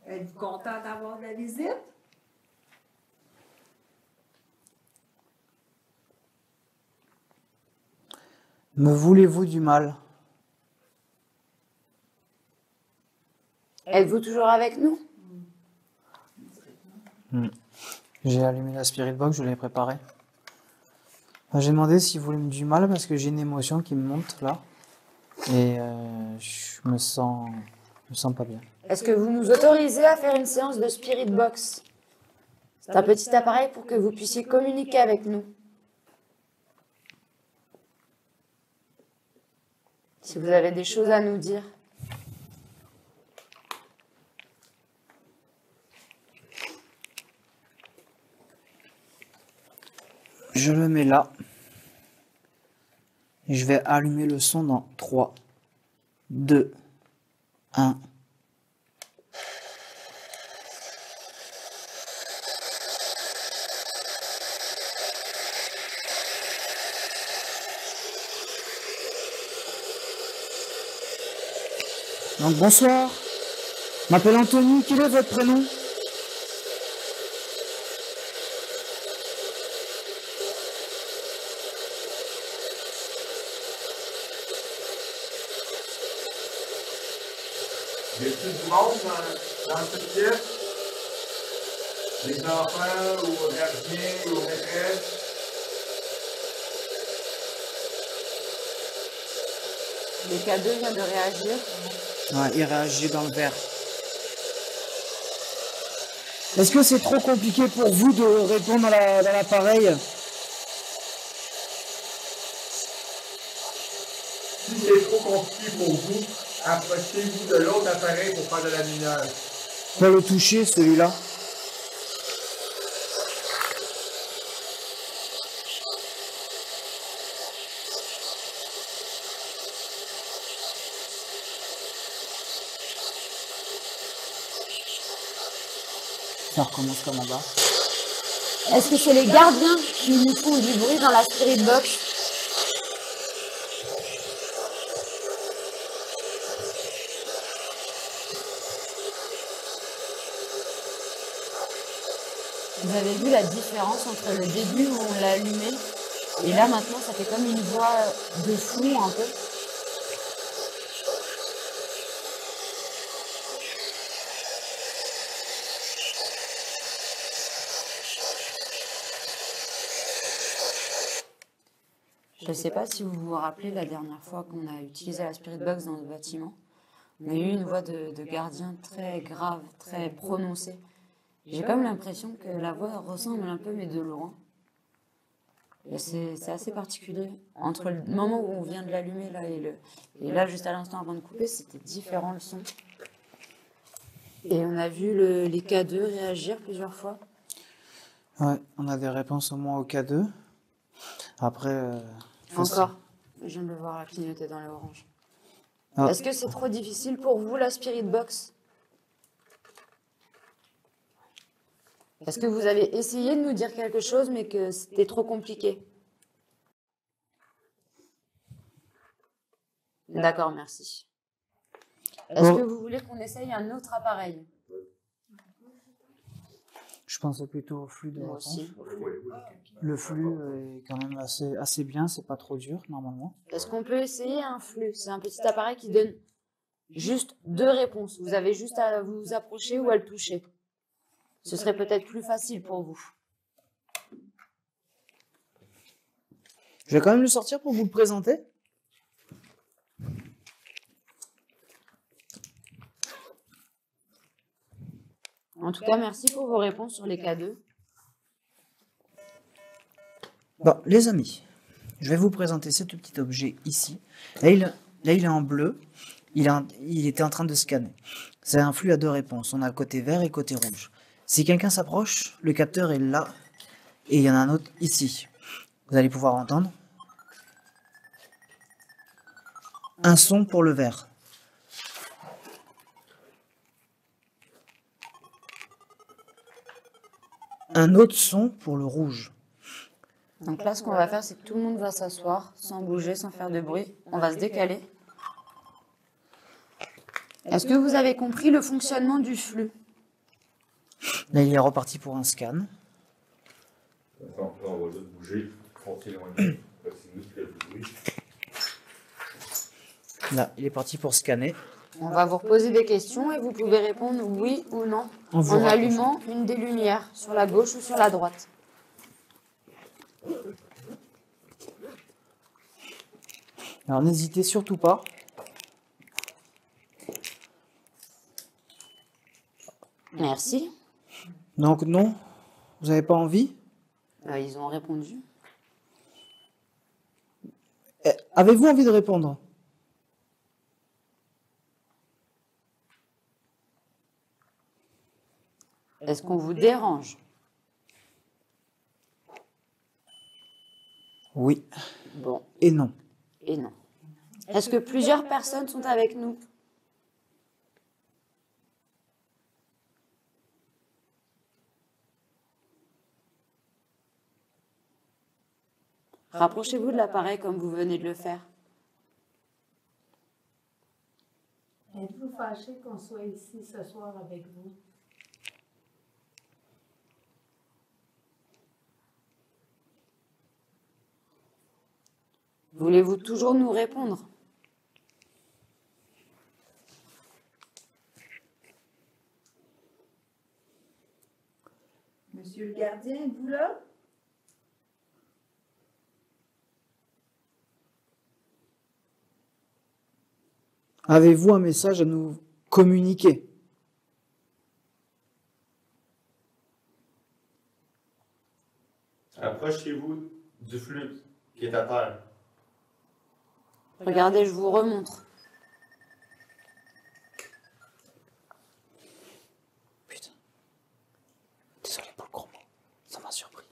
Êtes-vous content d'avoir de la visite? Me voulez-vous du mal? Êtes-vous toujours avec nous? J'ai allumé la spirit box, je l'ai préparée. J'ai demandé s'il voulait me du mal parce que j'ai une émotion qui me monte là. Et je me sens pas bien. Est-ce que vous nous autorisez à faire une séance de Spirit Box? C'est un petit appareil pour que vous puissiez communiquer avec nous. Si vous avez des choses à nous dire. Je le mets là. Et je vais allumer le son dans 3, 2, 1. Donc bonsoir. Je m'appelle Anthony. Quel est votre prénom? Y a-t-il du monde dans cette pièce? Des enfants ou gardiens ou maîtresses? Le K2 vient de réagir. Ouais, il réagit dans le verre. Est-ce que c'est trop compliqué pour vous de répondre dans l'appareil? Si c'est trop compliqué pour vous, approchez-vous de l'autre appareil pour faire de la lumière. Pas le toucher, celui-là. Ça recommence comme en bas. Est-ce que c'est les gardiens qui nous font du bruit dans la Spirit Box? Vous avez vu la différence entre le début où on l'a allumé et là maintenant ça fait comme une voix de flou un peu. Je ne sais pas si vous vous rappelez la dernière fois qu'on a utilisé la Spirit Box dans le bâtiment. On a eu une voix de gardien très grave, très prononcée. J'ai comme l'impression que la voix ressemble un peu mais de loin. Et c'est assez particulier. Entre le moment où on vient de l'allumer là et là juste à l'instant avant de couper, c'était différent le son. Et on a vu les K2 réagir plusieurs fois. Ouais, on a des réponses au moins au K2. Après... Encore. Je viens de le voir clignoter dans l'orange. Ah. Est-ce que c'est trop difficile pour vous la Spirit Box? Est-ce que vous avez essayé de nous dire quelque chose mais que c'était trop compliqué? D'accord, merci. Est-ce que vous voulez qu'on essaye un autre appareil? Je pensais plutôt au flux de Moi réponse. aussi. Le flux est quand même assez bien, c'est pas trop dur normalement. Est-ce qu'on peut essayer un flux? C'est un petit appareil qui donne juste 2 réponses. Vous avez juste à vous approcher ou à le toucher. Ce serait peut-être plus facile pour vous. Je vais quand même le sortir pour vous le présenter. En tout cas, merci pour vos réponses sur les K2. Bon, les amis, je vais vous présenter ce petit objet ici. Là, il est en bleu. Il était en train de scanner. C'est un flux à 2 réponses. On a le côté vert et le côté rouge. Si quelqu'un s'approche, le capteur est là. Et il y en a un autre ici. Vous allez pouvoir entendre un son pour le vert. Un autre son pour le rouge. Donc là, ce qu'on va faire, c'est que tout le monde va s'asseoir, sans bouger, sans faire de bruit. On va se décaler. Est-ce que vous avez compris le fonctionnement du flux? Là, il est reparti pour un scan. Attends, là, on va juste bouger. On s'éloigne. C'est nous qui avons le bruit. Là, il est parti pour scanner. On va vous reposer des questions et vous pouvez répondre oui ou non En vous en rapprochant. allumant une des lumières sur la gauche ou sur la droite. Alors, n'hésitez surtout pas. Merci. Donc, non, vous n'avez pas envie? Ils ont répondu. Avez-vous envie de répondre? Est-ce qu'on vous dérange? Oui Bon, et non. et non. Est-ce que plusieurs personnes sont avec nous? Rapprochez-vous de l'appareil comme vous venez de le faire. Êtes-vous fâché qu'on soit ici ce soir avec vous? Voulez-vous toujours nous répondre? Monsieur le gardien, êtes-vous là? Avez-vous un message à nous communiquer? Approchez-vous du flux qui est à terre. Regardez, je vous remontre. Putain. Désolé pour le gros mot. Ça m'a surpris.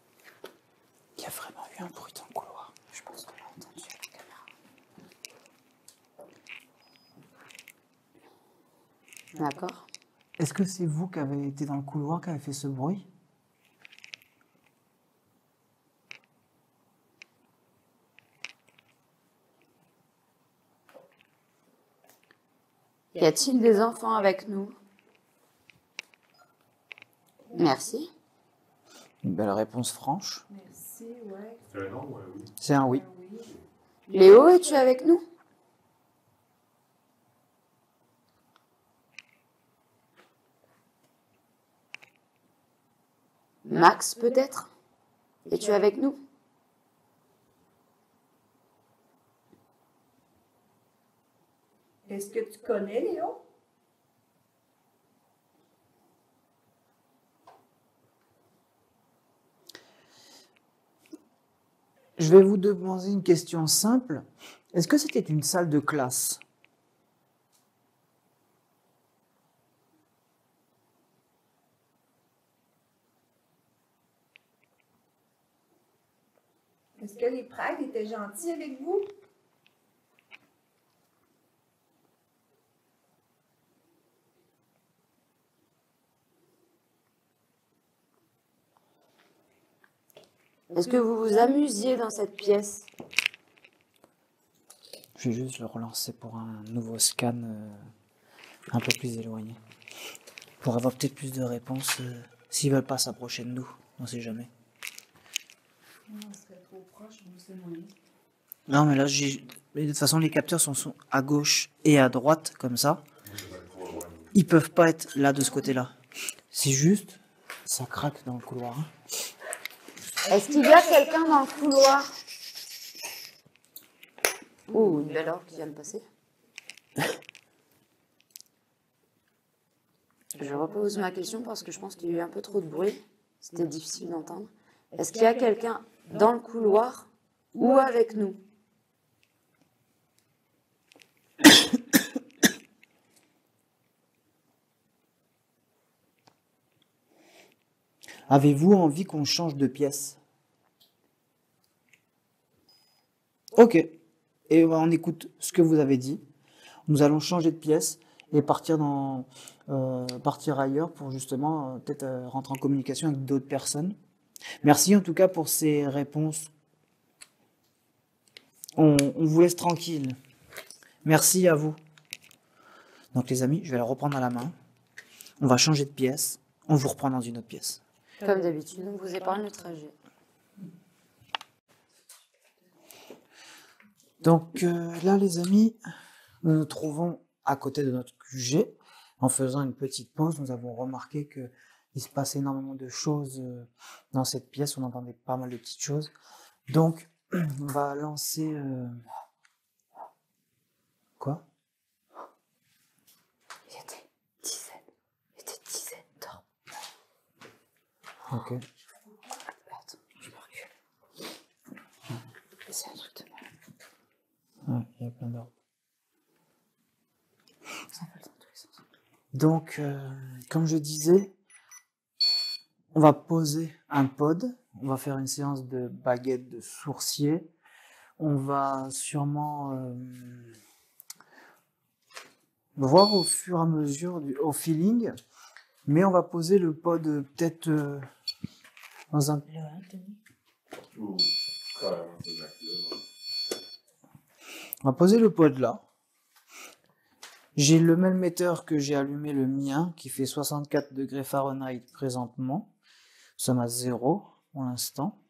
Il y a vraiment eu un bruit dans le couloir. Je pense qu'on l'a entendu à la caméra. D'accord. Est-ce que c'est vous qui avez été dans le couloir qui avez fait ce bruit? Y a-t-il des enfants avec nous? Merci. Une belle réponse franche. Merci, ouais. C'est un non ou un oui? C'est un oui. Oui. Léo, es-tu avec nous? Max, peut-être? Es-tu avec nous? Est-ce que tu connais Léo? Je vais vous demander une question simple. Est-ce que c'était une salle de classe? Est-ce que les prêtres étaient gentils avec vous? Est-ce que vous vous amusiez dans cette pièce? Je vais juste le relancer pour un nouveau scan un peu plus éloigné. Pour avoir peut-être plus de réponses s'ils veulent pas s'approcher de nous. On sait jamais. Non, c'est trop proche, on sait moyen. Non, mais là, mais de toute façon, les capteurs sont à gauche et à droite, comme ça. Ils peuvent pas être là, de ce côté-là. C'est juste, ça craque dans le couloir. Hein. Est-ce qu'il y a quelqu'un dans le couloir? Oh, une belle orbe qui vient de passer. Je repose ma question parce que je pense qu'il y a eu un peu trop de bruit. C'était difficile d'entendre. Est-ce qu'il y a quelqu'un dans le couloir ou avec nous? Avez-vous envie qu'on change de pièce? Ok. Et on écoute ce que vous avez dit. Nous allons changer de pièce et partir partir ailleurs pour justement peut-être rentrer en communication avec d'autres personnes. Merci en tout cas pour ces réponses. On vous laisse tranquille. Merci à vous. Donc les amis, je vais la reprendre à la main. On va changer de pièce. On vous reprend dans une autre pièce. Comme d'habitude, on vous épargne le trajet. Donc là les amis, nous nous trouvons à côté de notre QG. En faisant une petite pause, nous avons remarqué qu'il se passait énormément de choses dans cette pièce. On entendait pas mal de petites choses. Donc, on va lancer... Quoi? Il y a des dizaines d'orbes. Ok. Attends, je me recule. C'est un truc de malade. Ouais, il y a plein d'ordres. Ça vole dans tous les sens. Donc, comme je disais, on va poser un pod. On va faire une séance de baguette de sourcier. On va sûrement voir au fur et à mesure, au feeling. Mais on va poser le pod peut-être dans un... Ou carrément ces actes-là. On va poser le pod là. J'ai le melmetteur que j'ai allumé, le mien, qui fait 64 degrés Fahrenheit présentement. Nous sommes à 0 pour l'instant.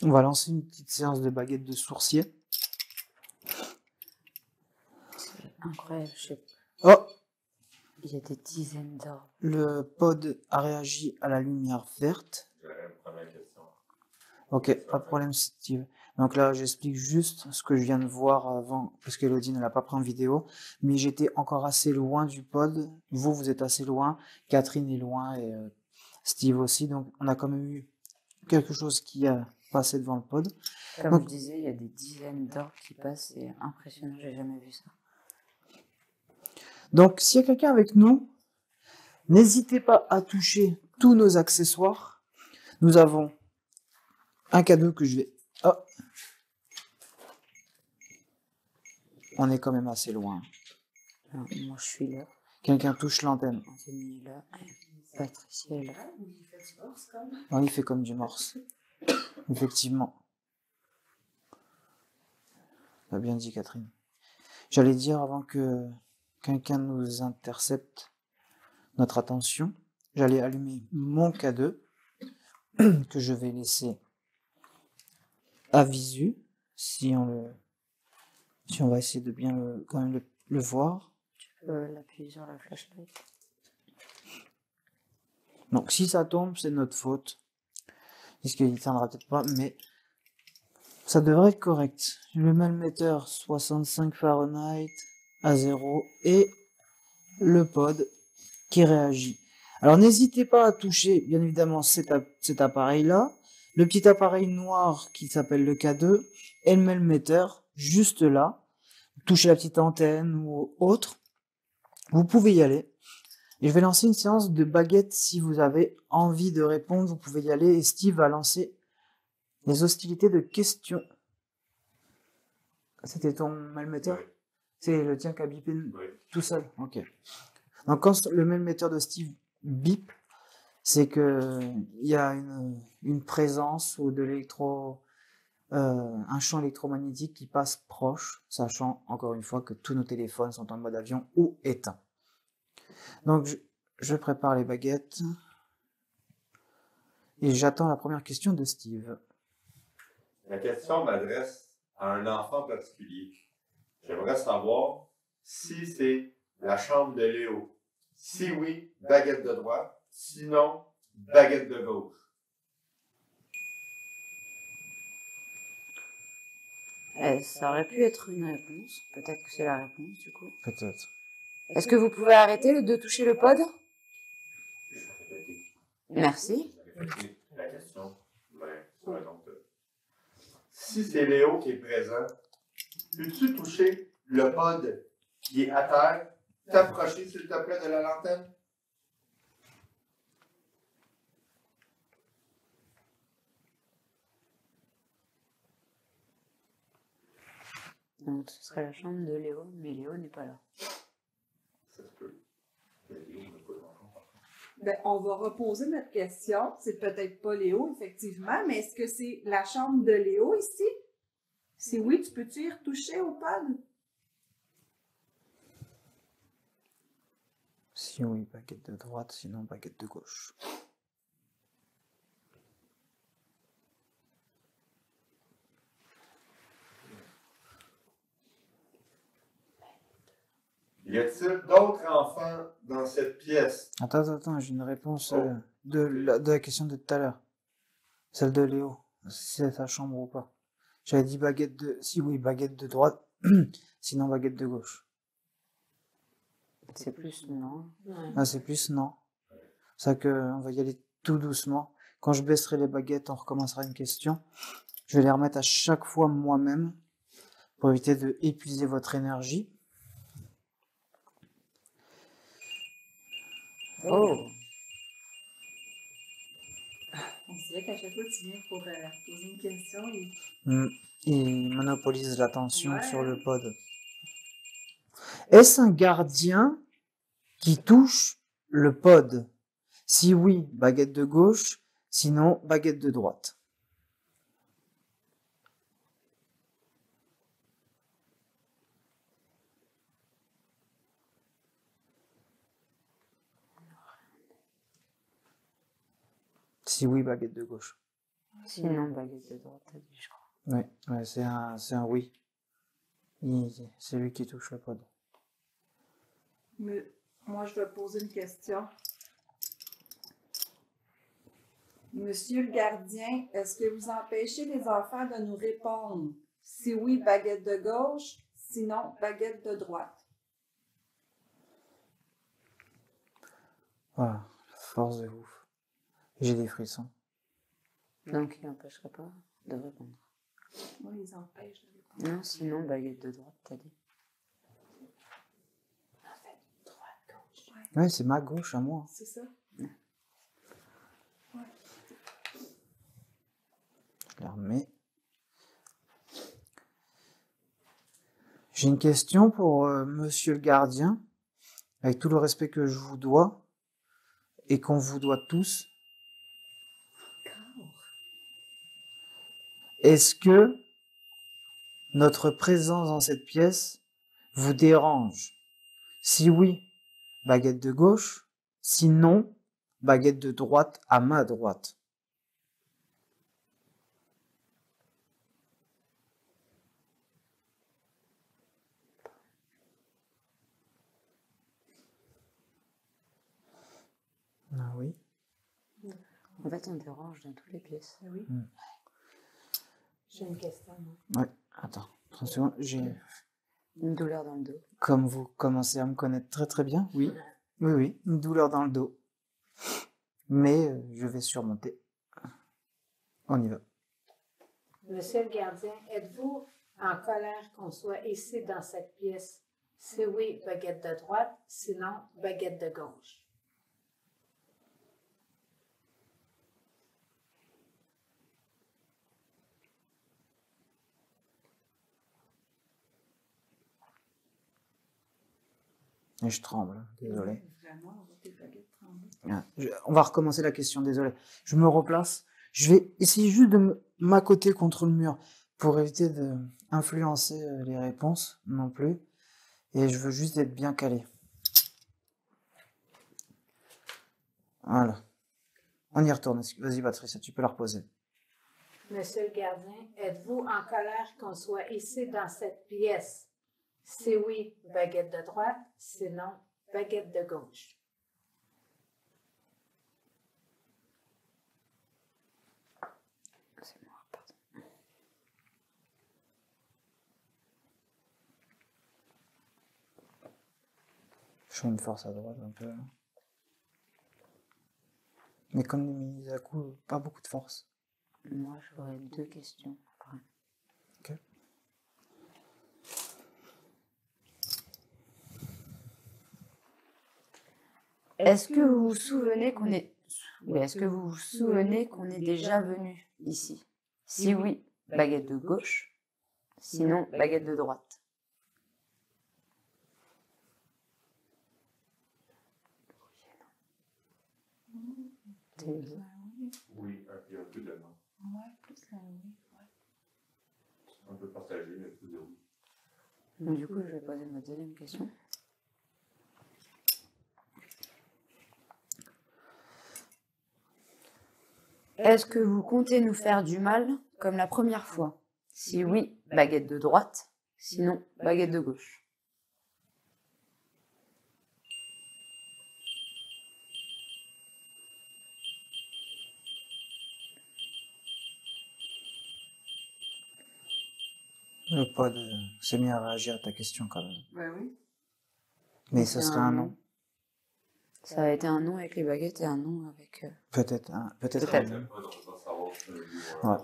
On va lancer une petite séance de baguette de sourcier. Incroyable, je sais Oh! pas. Il y a des dizaines d'orbes. Le pod a réagi à la lumière verte. J'aurais une première question. Ok, pas de problème, Steve. Donc là, j'explique juste ce que je viens de voir avant, parce qu'Elodie ne l'a pas pris en vidéo, mais j'étais encore assez loin du pod. Vous, vous êtes assez loin. Catherine est loin et Steve aussi. Donc, on a quand même eu quelque chose qui a passé devant le pod. Comme Donc, je disais, il y a des dizaines d'orbes qui passent. C'est impressionnant, j'ai jamais vu ça. donc, s'il y a quelqu'un avec nous, n'hésitez pas à toucher tous nos accessoires. Nous avons un cadeau que je vais... Oh! On est quand même assez loin. Alors, moi, je suis là. Quelqu'un touche l'antenne. Anthony est là. Patricia est là. Non, il fait comme du morse. Effectivement. T'as bien dit, Catherine. J'allais dire avant que quelqu'un nous intercepte notre attention. j'allais allumer mon K2 que je vais laisser à visu si on va essayer de bien quand même le voir. L'appuyer sur la flashlight. Donc si ça tombe, c'est notre faute. Puisqu'il ne tiendra peut-être pas, mais ça devrait être correct. Le malmetteur 65 Fahrenheit à 0 et le pod qui réagit. Alors n'hésitez pas à toucher bien évidemment cet appareil-là, le petit appareil noir qui s'appelle le K2 et le malmetteur juste là. Touchez la petite antenne ou autre. Vous pouvez y aller. Et je vais lancer une séance de baguette si vous avez envie de répondre. Vous pouvez y aller et Steve va lancer les hostilités de questions. C'était ton malmetteur? Oui. C'est le tien qui a bipé Oui. tout seul? Ok. Donc quand le malmetteur de Steve bip, c'est que il y a une présence ou de un champ électromagnétique qui passe proche, sachant encore une fois que tous nos téléphones sont en mode avion ou éteints. Donc je prépare les baguettes et j'attends la première question de Steve. La question m'adresse à un enfant particulier. J'aimerais savoir si c'est la chambre de Léo. Si oui, baguette de droite. Sinon, baguette de gauche. Ça aurait pu être une réponse. Peut-être que c'est la réponse, du coup. Peut-être. Est-ce que vous pouvez arrêter de toucher le pod? Merci. La question, si c'est Léo qui est présent, peux-tu toucher le pod qui est à terre, t'approcher s'il te plaît de la lanterne? Donc ce serait la chambre de Léo, mais Léo n'est pas là. Ça se peut. Ben, on va reposer notre question. C'est peut-être pas Léo, effectivement, mais est-ce que c'est la chambre de Léo ici? Si oui, tu peux-tu y retoucher au pod? Si oui, baguette de droite, sinon baguette de gauche. Y a-t-il d'autres enfants dans cette pièce? Attends, j'ai une réponse de la question de tout à l'heure. Celle de Léo. Si c'est sa chambre ou pas. J'avais dit baguette de... Si oui, baguette de droite, sinon baguette de gauche. C'est plus non. Ah, c'est plus non. C'est ça qu'on va y aller tout doucement. Quand je baisserai les baguettes, on recommencera une question. Je vais les remettre à chaque fois moi-même pour éviter de épuiser votre énergie. Oh! On dirait qu'à chaque fois que tu viens pour poser une question, Il monopolise l'attention Ouais. sur le pod. Est-ce un gardien qui touche le pod? Si oui, baguette de gauche, sinon baguette de droite. Si oui, baguette de gauche. Sinon, baguette de droite, t'as dit, je crois. Ouais, c'est un oui. C'est lui qui touche le pod. mais moi, je vais poser une question. Monsieur le gardien, est-ce que vous empêchez les enfants de nous répondre? Si oui, baguette de gauche, sinon, baguette de droite. Voilà, la force de ouf. J'ai des frissons. Donc, il n'empêcherait pas de répondre. Moi, ils empêchent de répondre. Non, sinon, baguette de droite, t'as dit. En fait, droite, gauche. Ouais, c'est ma gauche à moi. C'est ça? Je la remets. J'ai une question pour monsieur le gardien, avec tout le respect que je vous dois et qu'on vous doit tous. Est-ce que notre présence dans cette pièce vous dérange? Si oui, baguette de gauche. Sinon, baguette de droite à ma droite. Ah oui. En fait, on dérange dans toutes les pièces. Oui. Mm. J'ai une question. Moi. Ouais, attends, 30 secondes. Une douleur dans le dos. Comme vous commencez à me connaître très très bien, oui, oui, une douleur dans le dos. Mais je vais surmonter. On y va. Monsieur le gardien, êtes-vous en colère qu'on soit ici dans cette pièce? Si oui, baguette de droite, sinon baguette de gauche. Et je tremble, désolé. Vraiment, tes baguettes tremblent. On va recommencer la question, désolé. Je me replace. Je vais essayer juste de m'accoter contre le mur pour éviter d'influencer les réponses non plus. Et je veux juste être bien calé. Voilà. On y retourne. Vas-y, Patricia, tu peux la reposer. Monsieur le gardien, êtes-vous en colère qu'on soit ici dans cette pièce? Si oui, baguette de droite, sinon baguette de gauche. C'est moi, pardon. Je fais une force à droite un peu. Mais comme les Minizaku, pas beaucoup de force. Moi, j'aurais 2 questions après. Ok. Est-ce que vous vous souvenez qu'on est... Oui, est-ce que vous vous souvenez qu'on est déjà venu ici? Si oui, baguette de gauche. Sinon, baguette de droite. Oui, il y a un peu de non. Ouais, plus un oui. Ouais. Un peu partagé, mais plus de oui. Donc, du coup, je vais poser ma deuxième question. Est-ce que vous comptez nous faire du mal comme la première fois? Si oui, baguette de droite. Sinon, baguette de gauche. Pas de... C'est bien à réagir à ta question quand même. Ben oui. Mais ce serait un non. Ça a été un non avec les baguettes et un non avec... Peut-être un Peut-être. non. On va savoir si Ouais.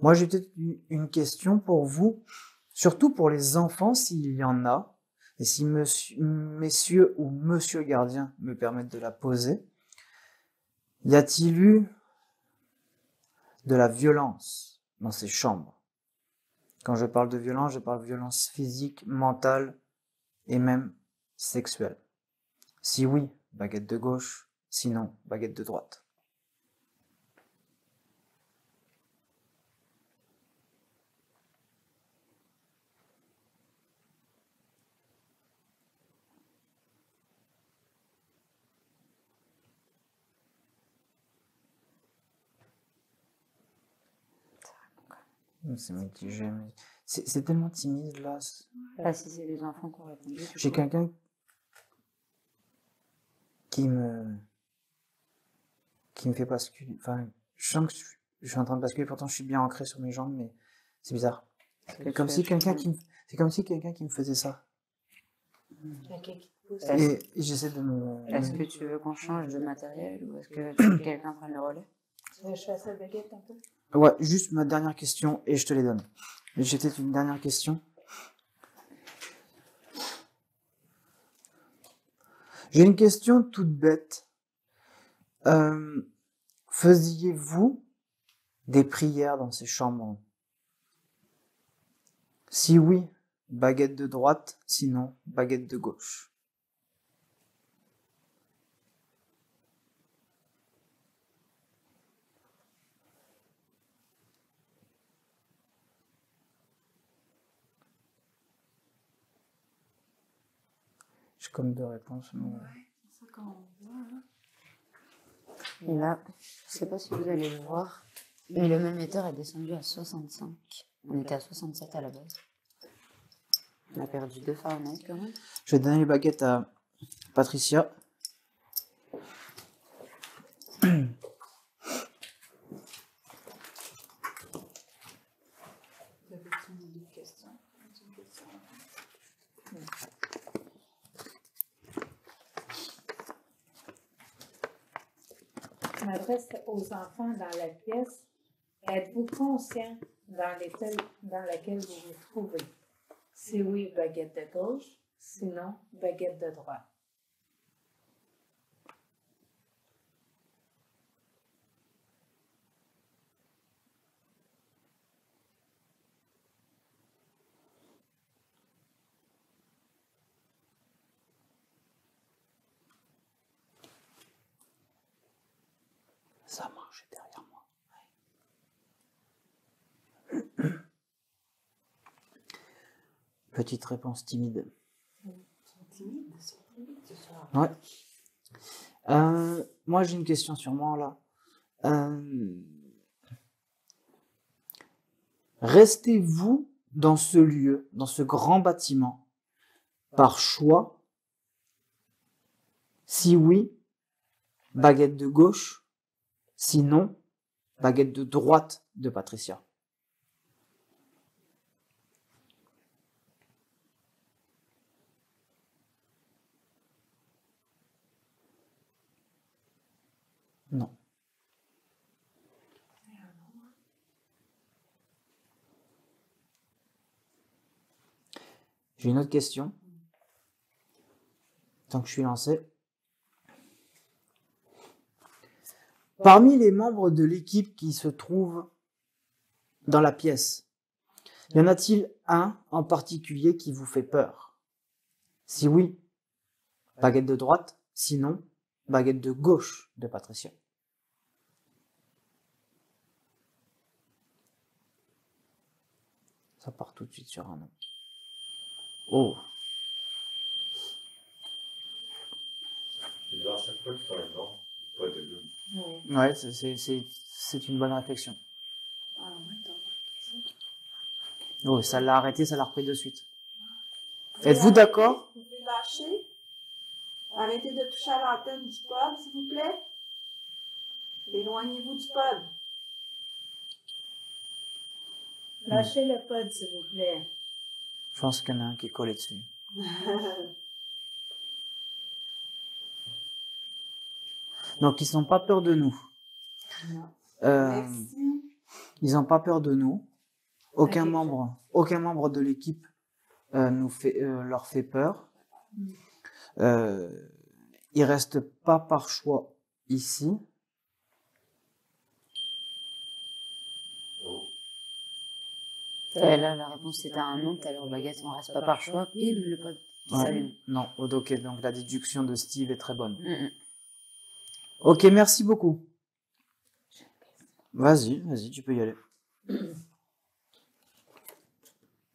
Moi, j'ai peut-être une question pour vous, surtout pour les enfants, s'il y en a, et si messieurs ou monsieur gardien me permettent de la poser. Y a-t-il eu de la violence dans ces chambres? Quand je parle de violence, je parle de violence physique, mentale et même sexuelle. Si oui, baguette de gauche, sinon baguette de droite. C'est mitigé, mais c'est tellement timide là. Là, si c'est les enfants qui ont répondu. J'ai quelqu'un qui me fait basculer. Enfin, je sens que je suis en train de basculer, pourtant je suis bien ancré sur mes jambes, mais c'est bizarre. C'est comme si quelqu'un qui me faisait ça. Quelqu'un qui te pousse. Et j'essaie de me. Est-ce que tu veux qu'on change de matériel ou est-ce que tu veux que quelqu'un prenne le relais? Tu veux que je fasse la baguette un peu? Ouais, juste ma dernière question et je te les donne. J'ai peut-être une dernière question. J'ai une question toute bête. Faisiez-vous des prières dans ces chambres? Si oui, baguette de droite, sinon baguette de gauche. J'ai comme deux réponses. Mais... C'est ça qu'on voit, hein. Et là, je sais pas si vous allez le voir, mais le même émetteur est descendu à 65. On était à 67 à la base. On a perdu 2 Fahrenheit quand même. Je vais donner les baguettes à Patricia. Je m'adresse aux enfants dans la pièce. Êtes-vous conscient dans l'état dans lequel vous vous trouvez? Si oui, baguette de gauche, sinon, baguette de droite. Ça marche derrière moi. Petite réponse timide. Ouais. Moi, j'ai une question sur moi, là. Restez-vous dans ce lieu, dans ce grand bâtiment, par choix? Si oui, baguette de gauche. Sinon, baguette de droite de Patricia. Non. J'ai une autre question. Tant que je suis lancé. Parmi les membres de l'équipe qui se trouvent dans la pièce, y en a-t-il un en particulier qui vous fait peur? Si oui, baguette de droite, sinon, baguette de gauche de Patricia. Ça part tout de suite sur un nom. Oh. Et à chaque fois que tu as un nom, pas de doute. Ouais, c'est une bonne réflexion. Oh, ça l'a arrêté, ça l'a repris de suite. Êtes-vous d'accord? Vous pouvez lâcher. Arrêtez de toucher à l'antenne du pod, s'il vous plaît. Éloignez-vous du pod. Lâchez le pod, s'il vous plaît. Je pense qu'il y en a un qui est collé dessus. Donc, ils n'ont pas peur de nous. Non. Merci. Ils n'ont pas peur de nous. Aucun Ok. membre de l'équipe leur fait peur. Ils restent pas par choix ici. Oh. Là, la réponse c'était un non, tout à l'heure, baguette, on reste pas par choix, pile, le pod qui Ouais. s'allume. Non, ok, donc la déduction de Steve est très bonne. Mm. Ok, merci beaucoup. Vas-y, tu peux y aller.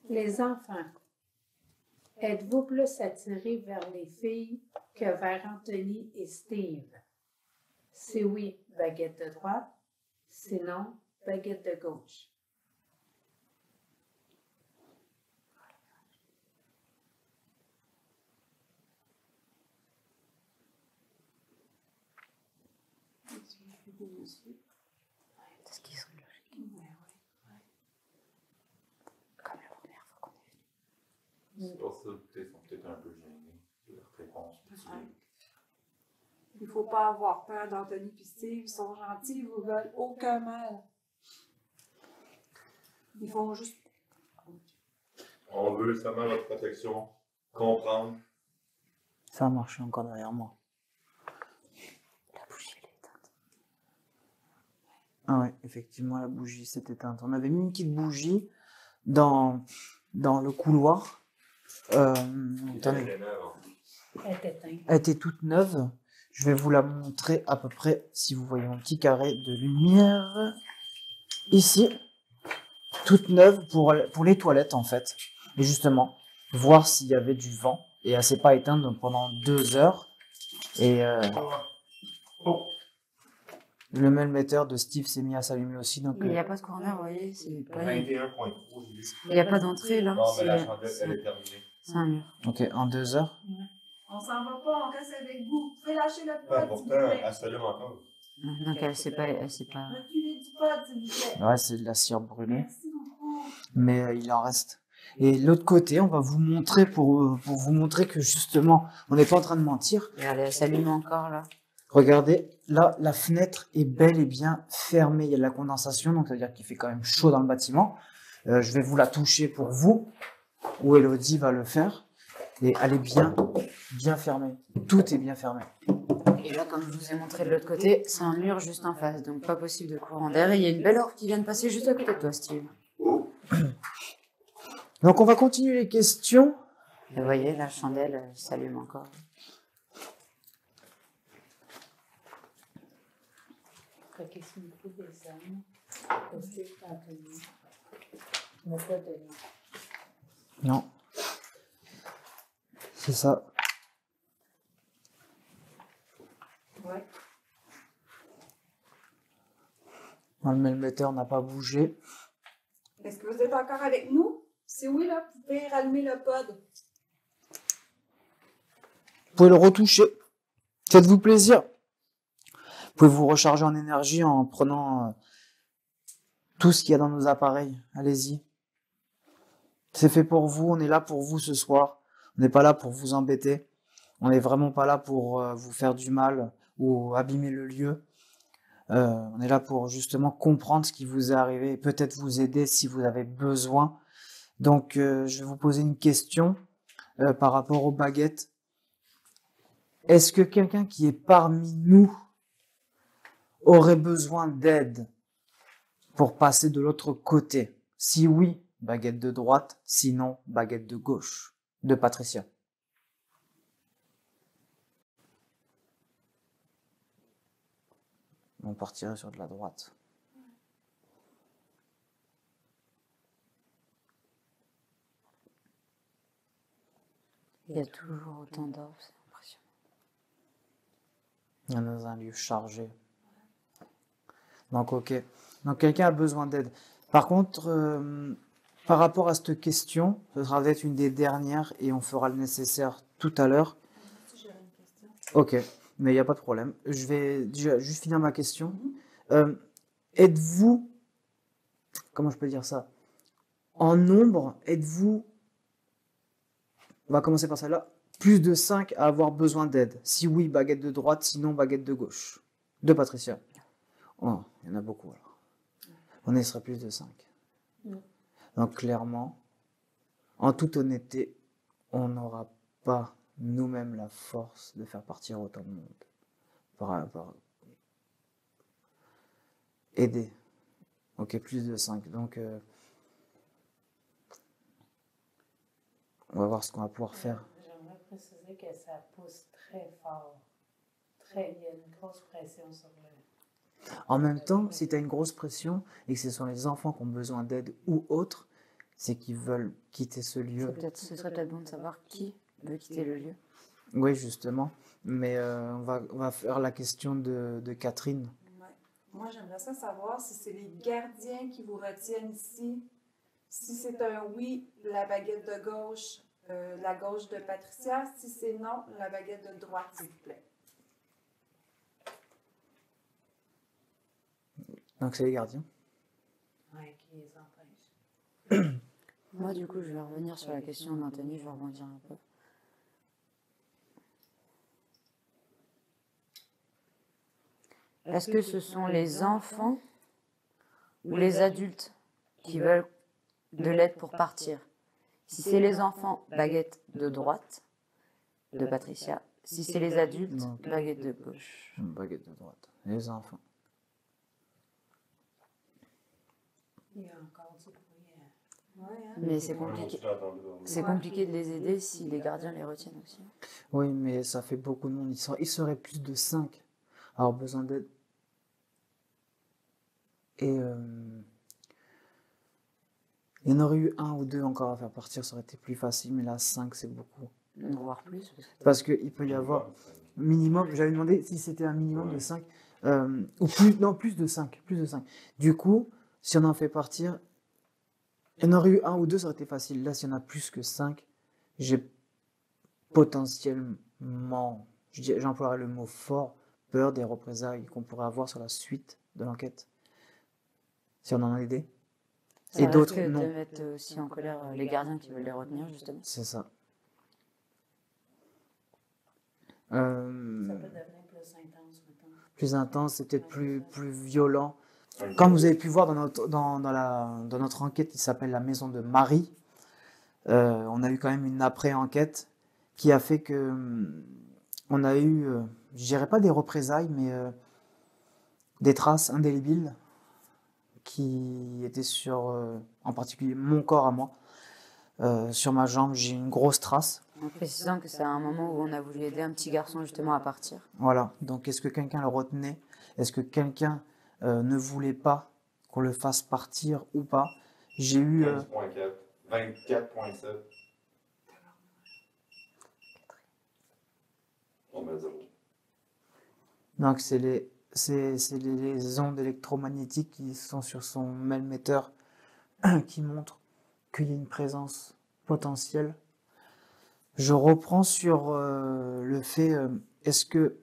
Les enfants, êtes-vous plus attirés vers les filles que vers Anthony et Steve? Si oui, baguette de droite, sinon, baguette de gauche. C'est ce qui serait logique. Comme la première fois qu'on est venu. C'est pour ça qu'ils sont peut-être un peu gênés de leur réponse. Il ne faut pas avoir peur d'Anthony et Steve. Ils sont gentils, ils vous veulent aucun mal. Ils font juste. On veut seulement votre protection, comprendre. Ça a marché encore derrière moi. La bougie, elle est éteinte. Ah ouais, effectivement, la bougie s'est éteinte. On avait mis une petite bougie dans le couloir. Attendez. Elle est éteinte. Elle était toute neuve. Je vais vous la montrer à peu près, si vous voyez mon petit carré de lumière. Ici, toute neuve pour les toilettes en fait. Et justement, voir s'il y avait du vent et elle s'est pas éteinte donc pendant 2 heures. Et le melmetteur de Steve s'est mis à s'allumer aussi. Donc, Il n'y a pas de courant d'air, vous voyez, c'est pas... 21.3, j'ai vu. Il n'y a pas d'entrée là. Non, mais la C'est chandelle, elle est terminée. c'est un mur. ok, en 2 heures. On s'en va pas, on reste avec vous. Vous pouvez lâcher le Ouais, pod, pourtant, s'il vous plaît. elle s'allume encore. Donc elle sait pas, elle sait pas. Reculez du pod, s'il vous plaît. Ouais, c'est de la cire brûlée, Merci beaucoup. mais il en reste. Et de l'autre côté, on va vous montrer pour vous montrer que justement, on n'est pas en train de mentir. Regardez, elle s'allume encore là. Regardez, là, la fenêtre est bel et bien fermée. Il y a de la condensation, donc ça veut dire qu'il fait quand même chaud dans le bâtiment. Je vais vous la toucher pour vous, ou Elodie va le faire. Et elle est bien fermée. Tout est bien fermé. Et là, comme je vous ai montré de l'autre côté, c'est un mur juste en face, donc pas possible de courant d'air. Et il y a une belle orbe qui vient de passer juste à côté de toi, Steve. Donc on va continuer les questions. Et vous voyez, la chandelle s'allume encore. La question des hommes, Steve Anthony, n'a pas donné. Non. C'est ça. Ouais. Le melmetteur n'a pas bougé. Est-ce que vous êtes encore avec nous? Si oui, là, vous pouvez rallumer le pod. Vous pouvez le retoucher. Faites-vous plaisir. Vous pouvez vous recharger en énergie en prenant tout ce qu'il y a dans nos appareils. Allez-y. C'est fait pour vous. On est là pour vous ce soir. On n'est pas là pour vous embêter. On n'est vraiment pas là pour vous faire du mal ou abîmer le lieu. On est là pour justement comprendre ce qui vous est arrivé et peut-être vous aider si vous avez besoin. Donc, je vais vous poser une question par rapport aux baguettes. Est-ce que quelqu'un qui est parmi nous aurait besoin d'aide pour passer de l'autre côté? Si oui, baguette de droite, sinon baguette de gauche. De Patricia. On partirait sur de la droite. Il y a toujours autant d'orbes, c'est impressionnant. On est dans un lieu chargé. Donc, ok. Donc, quelqu'un a besoin d'aide. Par contre, par rapport à cette question, ce sera peut-être une des dernières et on fera le nécessaire tout à l'heure. Ok, mais il n'y a pas de problème. Je vais déjà juste finir ma question. Êtes-vous, comment je peux dire ça? En nombre, êtes-vous, on va commencer par celle-là, plus de 5 à avoir besoin d'aide? Si oui, baguette de droite, sinon baguette de gauche. De Patricia. Oh, il y en a beaucoup alors. On y serait plus de 5. Donc clairement, en toute honnêteté, on n'aura pas nous-mêmes la force de faire partir autant de monde. Par aider. Ok, plus de 5. Donc, on va voir ce qu'on va pouvoir faire. J'aimerais préciser que ça pousse très fort. Il y a une grosse pression sur le... En même temps, si tu as une grosse pression et que ce sont les enfants qui ont besoin d'aide ou autres, c'est qu'ils veulent quitter ce lieu. Ce serait peut-être bon de savoir qui veut quitter le lieu. Oui, justement. Mais on va faire la question de Catherine. Ouais. Moi, j'aimerais ça savoir si c'est les gardiens qui vous retiennent ici. Si c'est un oui, la baguette de gauche, la gauche de Patricia. Si c'est non, la baguette de droite, s'il vous plaît. Donc, c'est les gardiens. Ouais, qui les empêche. Moi, du coup, je vais revenir sur la question d'Anthony, je vais rebondir un peu. Est-ce que ce sont les enfants ou les adultes qui veulent de l'aide pour partir? Si c'est les enfants, baguette de droite, de Patricia. Si c'est les adultes, baguette de gauche. Baguette de droite. Les enfants. Il y a encore du bruit. Mais c'est compliqué. C'est compliqué de les aider si les gardiens les retiennent aussi. Oui, mais ça fait beaucoup de monde. Ils seraient plus de 5 à avoir besoin d'aide. Et il y en aurait eu 1 ou 2 encore à faire partir, ça aurait été plus facile, mais là, 5, c'est beaucoup. Voire plus. Parce qu'il peut y avoir minimum, j'avais demandé si c'était un minimum de 5, ou plus, non, plus de 5, plus de 5. Du coup, si on en fait partir, il y en aurait eu un ou deux, ça aurait été facile. Là, s'il y en a plus que 5, j'ai potentiellement, j'emploierais le mot fort, peur des représailles qu'on pourrait avoir sur la suite de l'enquête. Si on en a idée. Et d'autres, de non. mettre aussi en colère les gardiens qui veulent les retenir, justement. C'est ça. Ça peut devenir plus intense, mettons. Plus intense, c'est peut-être plus violent. Comme vous avez pu voir dans notre enquête qui s'appelle la maison de Marie, on a eu quand même une après-enquête qui a fait que on a eu, je dirais pas des représailles, mais des traces indélébiles qui étaient sur, en particulier mon corps à moi. Sur ma jambe, j'ai une grosse trace. En précisant que c'est un moment où on a voulu aider un petit garçon justement à partir. Voilà, donc est-ce que quelqu'un le retenait? Est-ce que quelqu'un ne voulait pas qu'on le fasse partir ou pas? J'ai eu... 15.4, 24.7. On va dire. Donc c'est les ondes électromagnétiques qui sont sur son melmetteur qui montrent qu'il y a une présence potentielle. Je reprends sur le fait, est-ce que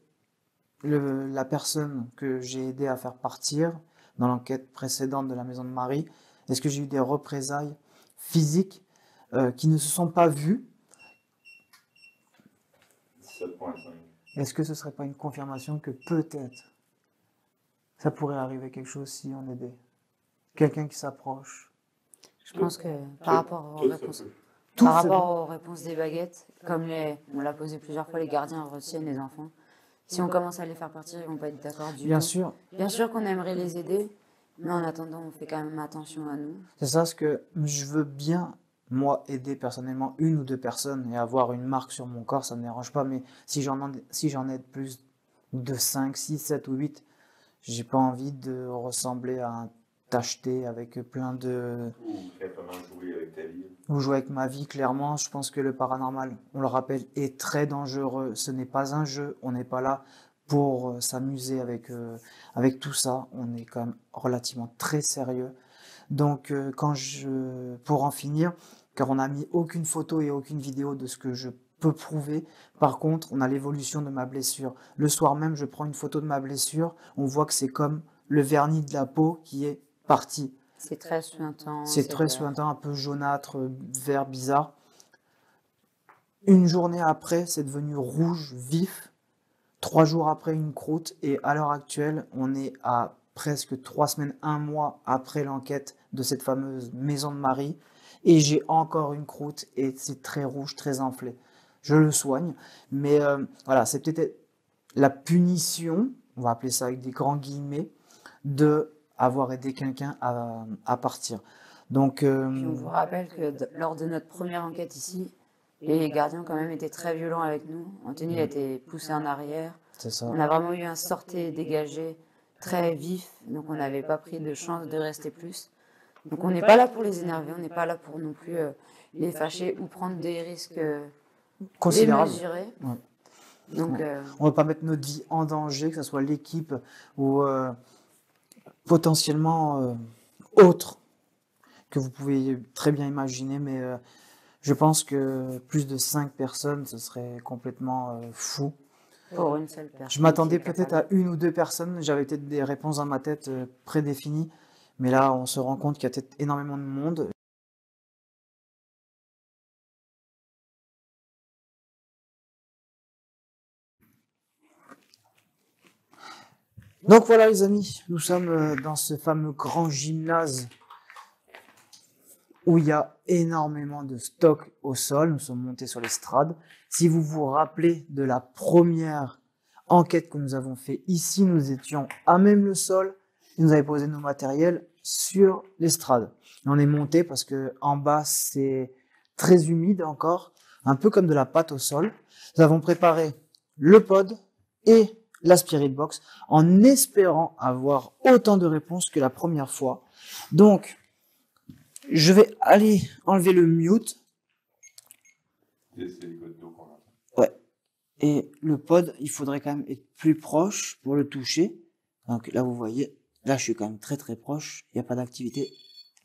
la personne que j'ai aidé à faire partir dans l'enquête précédente de la maison de Marie, est-ce que j'ai eu des représailles physiques qui ne se sont pas vues? 17.5. Est-ce que ce serait pas une confirmation que peut-être ça pourrait arriver quelque chose si on aidait quelqu'un qui s'approche? Je pense que par rapport aux Tout se réponses, peut. par rapport aux réponses des baguettes, comme on l'a posé plusieurs fois, les gardiens retiennent les enfants. Si on commence à les faire partir, ils vont pas être d'accord du Bien tout. sûr, Bien sûr qu'on aimerait les aider, mais en attendant, on fait quand même attention à nous. c'est ça ce que je veux bien, moi, aider personnellement une ou deux personnes et avoir une marque sur mon corps, ça ne me dérange pas, mais si j'en aide plus de 5, 6, 7 ou 8, j'ai pas envie de ressembler à un tacheté avec plein de... Ou simplement jouer avec ta vie. Ou jouer avec ma vie, clairement. Je pense que le paranormal, on le rappelle, est très dangereux. Ce n'est pas un jeu. On n'est pas là pour s'amuser avec tout ça. On est quand même relativement très sérieux. Donc, pour en finir, car on n'a mis aucune photo et aucune vidéo de ce que je peux prouver. Par contre, on a l'évolution de ma blessure. Le soir même, je prends une photo de ma blessure. On voit que c'est comme le vernis de la peau qui est parti. C'est très suintant. C'est très suintant, un peu jaunâtre, vert, bizarre. Une journée après, c'est devenu rouge, vif. 3 jours après, une croûte. Et à l'heure actuelle, on est à presque 3 semaines, 1 mois après l'enquête de cette fameuse maison de Marie. Et j'ai encore une croûte et c'est très rouge, très enflé. Je le soigne. Mais voilà, c'est peut-être la punition, on va appeler ça avec des grands guillemets, de avoir aidé quelqu'un à partir. Donc, Puis on vous rappelle que lors de notre première enquête ici, les gardiens quand même étaient très violents avec nous. Anthony a été poussé en arrière. c'est ça. On a vraiment eu un sorté dégagé très vif, donc on n'avait pas pris de chance de rester plus. Donc on n'est pas là pour les énerver, on n'est pas là pour non plus les fâcher ou prendre des risques Considérable. démesurés. Ouais. Donc On ne va pas mettre notre vie en danger, que ce soit l'équipe ou potentiellement autre que vous pouvez très bien imaginer, mais je pense que plus de 5 personnes, ce serait complètement fou. pour une seule personne. Je m'attendais qui est peut-être à 1 ou 2 personnes, j'avais peut-être des réponses dans ma tête prédéfinies, mais là on se rend compte qu'il y a peut-être énormément de monde. Donc voilà les amis, nous sommes dans ce fameux grand gymnase où il y a énormément de stock au sol. Nous sommes montés sur l'estrade. Si vous vous rappelez de la première enquête que nous avons fait ici, nous étions à même le sol et nous avions posé nos matériels sur l'estrade. On est monté parce que en bas c'est très humide encore, un peu comme de la pâte au sol. Nous avons préparé le pod et la Spirit Box en espérant avoir autant de réponses que la première fois. Donc, je vais aller enlever le mute. Et c'est les gouttes d'eau qu'on Et le pod, il faudrait quand même être plus proche pour le toucher. Donc là, vous voyez, là, je suis quand même très très proche. Il n'y a pas d'activité.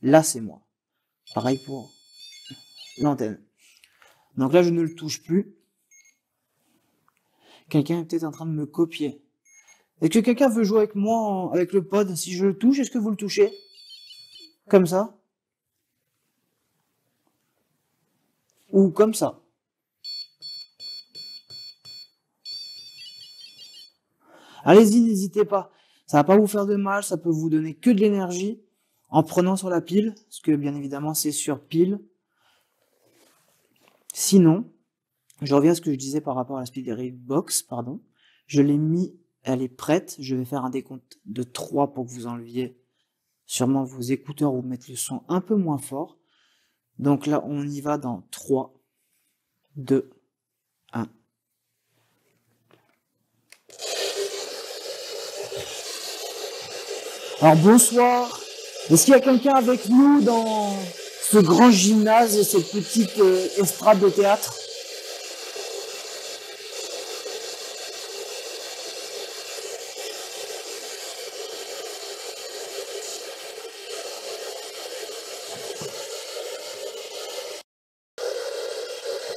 Là, c'est moi. Pareil pour l'antenne. Donc là, je ne le touche plus. Quelqu'un est peut-être en train de me copier. Est-ce que quelqu'un veut jouer avec moi avec le pod? Si je le touche, est-ce que vous le touchez? Comme ça? Ou comme ça? Allez-y, n'hésitez pas. Ça va pas vous faire de mal, ça peut vous donner que de l'énergie en prenant sur la pile, parce que bien évidemment c'est sur pile. Sinon, je reviens à ce que je disais par rapport à la Spirit Box, pardon. Je l'ai mis, elle est prête. Je vais faire un décompte de 3 pour que vous enleviez sûrement vos écouteurs ou mettre le son un peu moins fort. Donc là, on y va dans 3, 2, 1. Alors bonsoir. Est-ce qu'il y a quelqu'un avec nous dans ce grand gymnase et cette petite estrade de théâtre?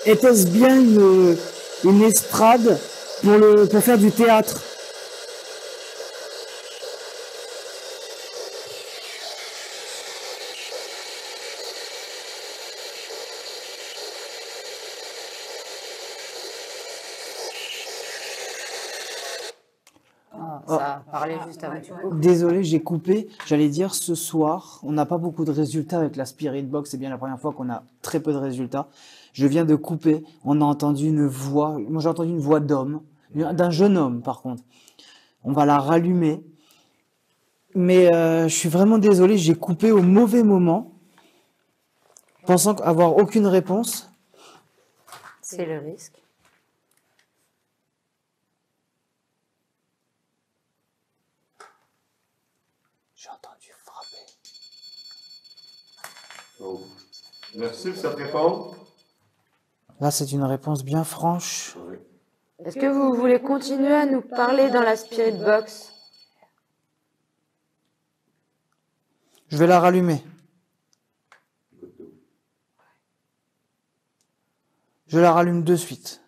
Était-ce bien une estrade pour faire du théâtre? Ça parlait juste avant que tu coupes. Désolé, j'ai coupé. J'allais dire ce soir, on n'a pas beaucoup de résultats avec la Spirit Box. C'est bien la première fois qu'on a très peu de résultats. Je viens de couper. On a entendu une voix. Moi, j'ai entendu une voix d'homme, d'un jeune homme, par contre. On va la rallumer. Mais je suis vraiment désolé. J'ai coupé au mauvais moment, pensant avoir aucune réponse. C'est le risque. J'ai entendu frapper. Oh. Merci pour cette réponse. Là, c'est une réponse bien franche. Oui. Est-ce que vous voulez continuer à nous parler dans la Spirit Box? Je vais la rallumer. Je la rallume de suite.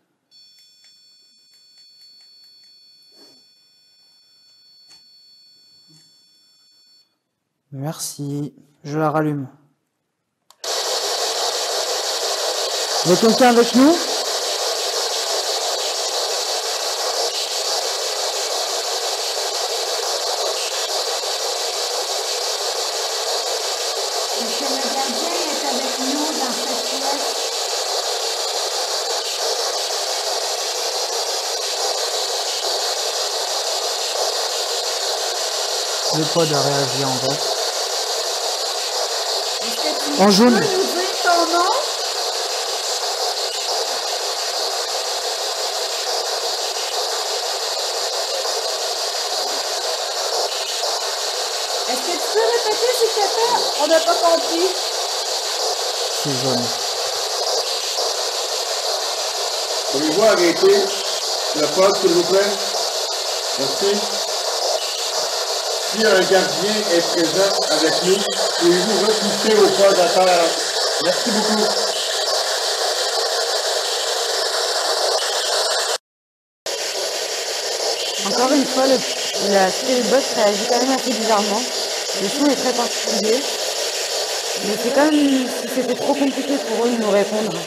Merci. Je la rallume. Il y a quelqu'un avec nous? Est-ce que le gardien est avec nous dans cette pièce? Le pod a réagi encore. Est-ce que tu En jaune. peux nous dire ton nom? Est-ce que tu peux répéter s'il te plaît? On n'a pas compris. C'est jaune. Pouvez-vous arrêter le pod, s'il vous plaît? Merci. Si un gardien est présent avec nous, pouvez-vous retoucher au pod à terre? Merci beaucoup. Encore une fois, la Spirit Box réagit quand même assez bizarrement. Le son est très particulier. Mais c'est comme si c'était trop compliqué pour eux de nous répondre.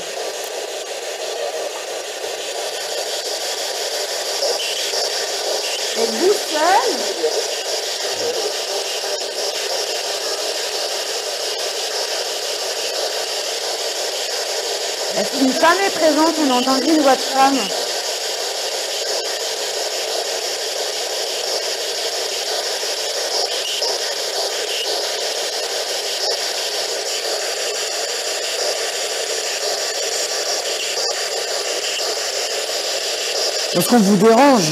Êtes-vous seul? Est-ce qu'une femme est présente? On a entendu une voix de femme. Est-ce qu'on vous dérange?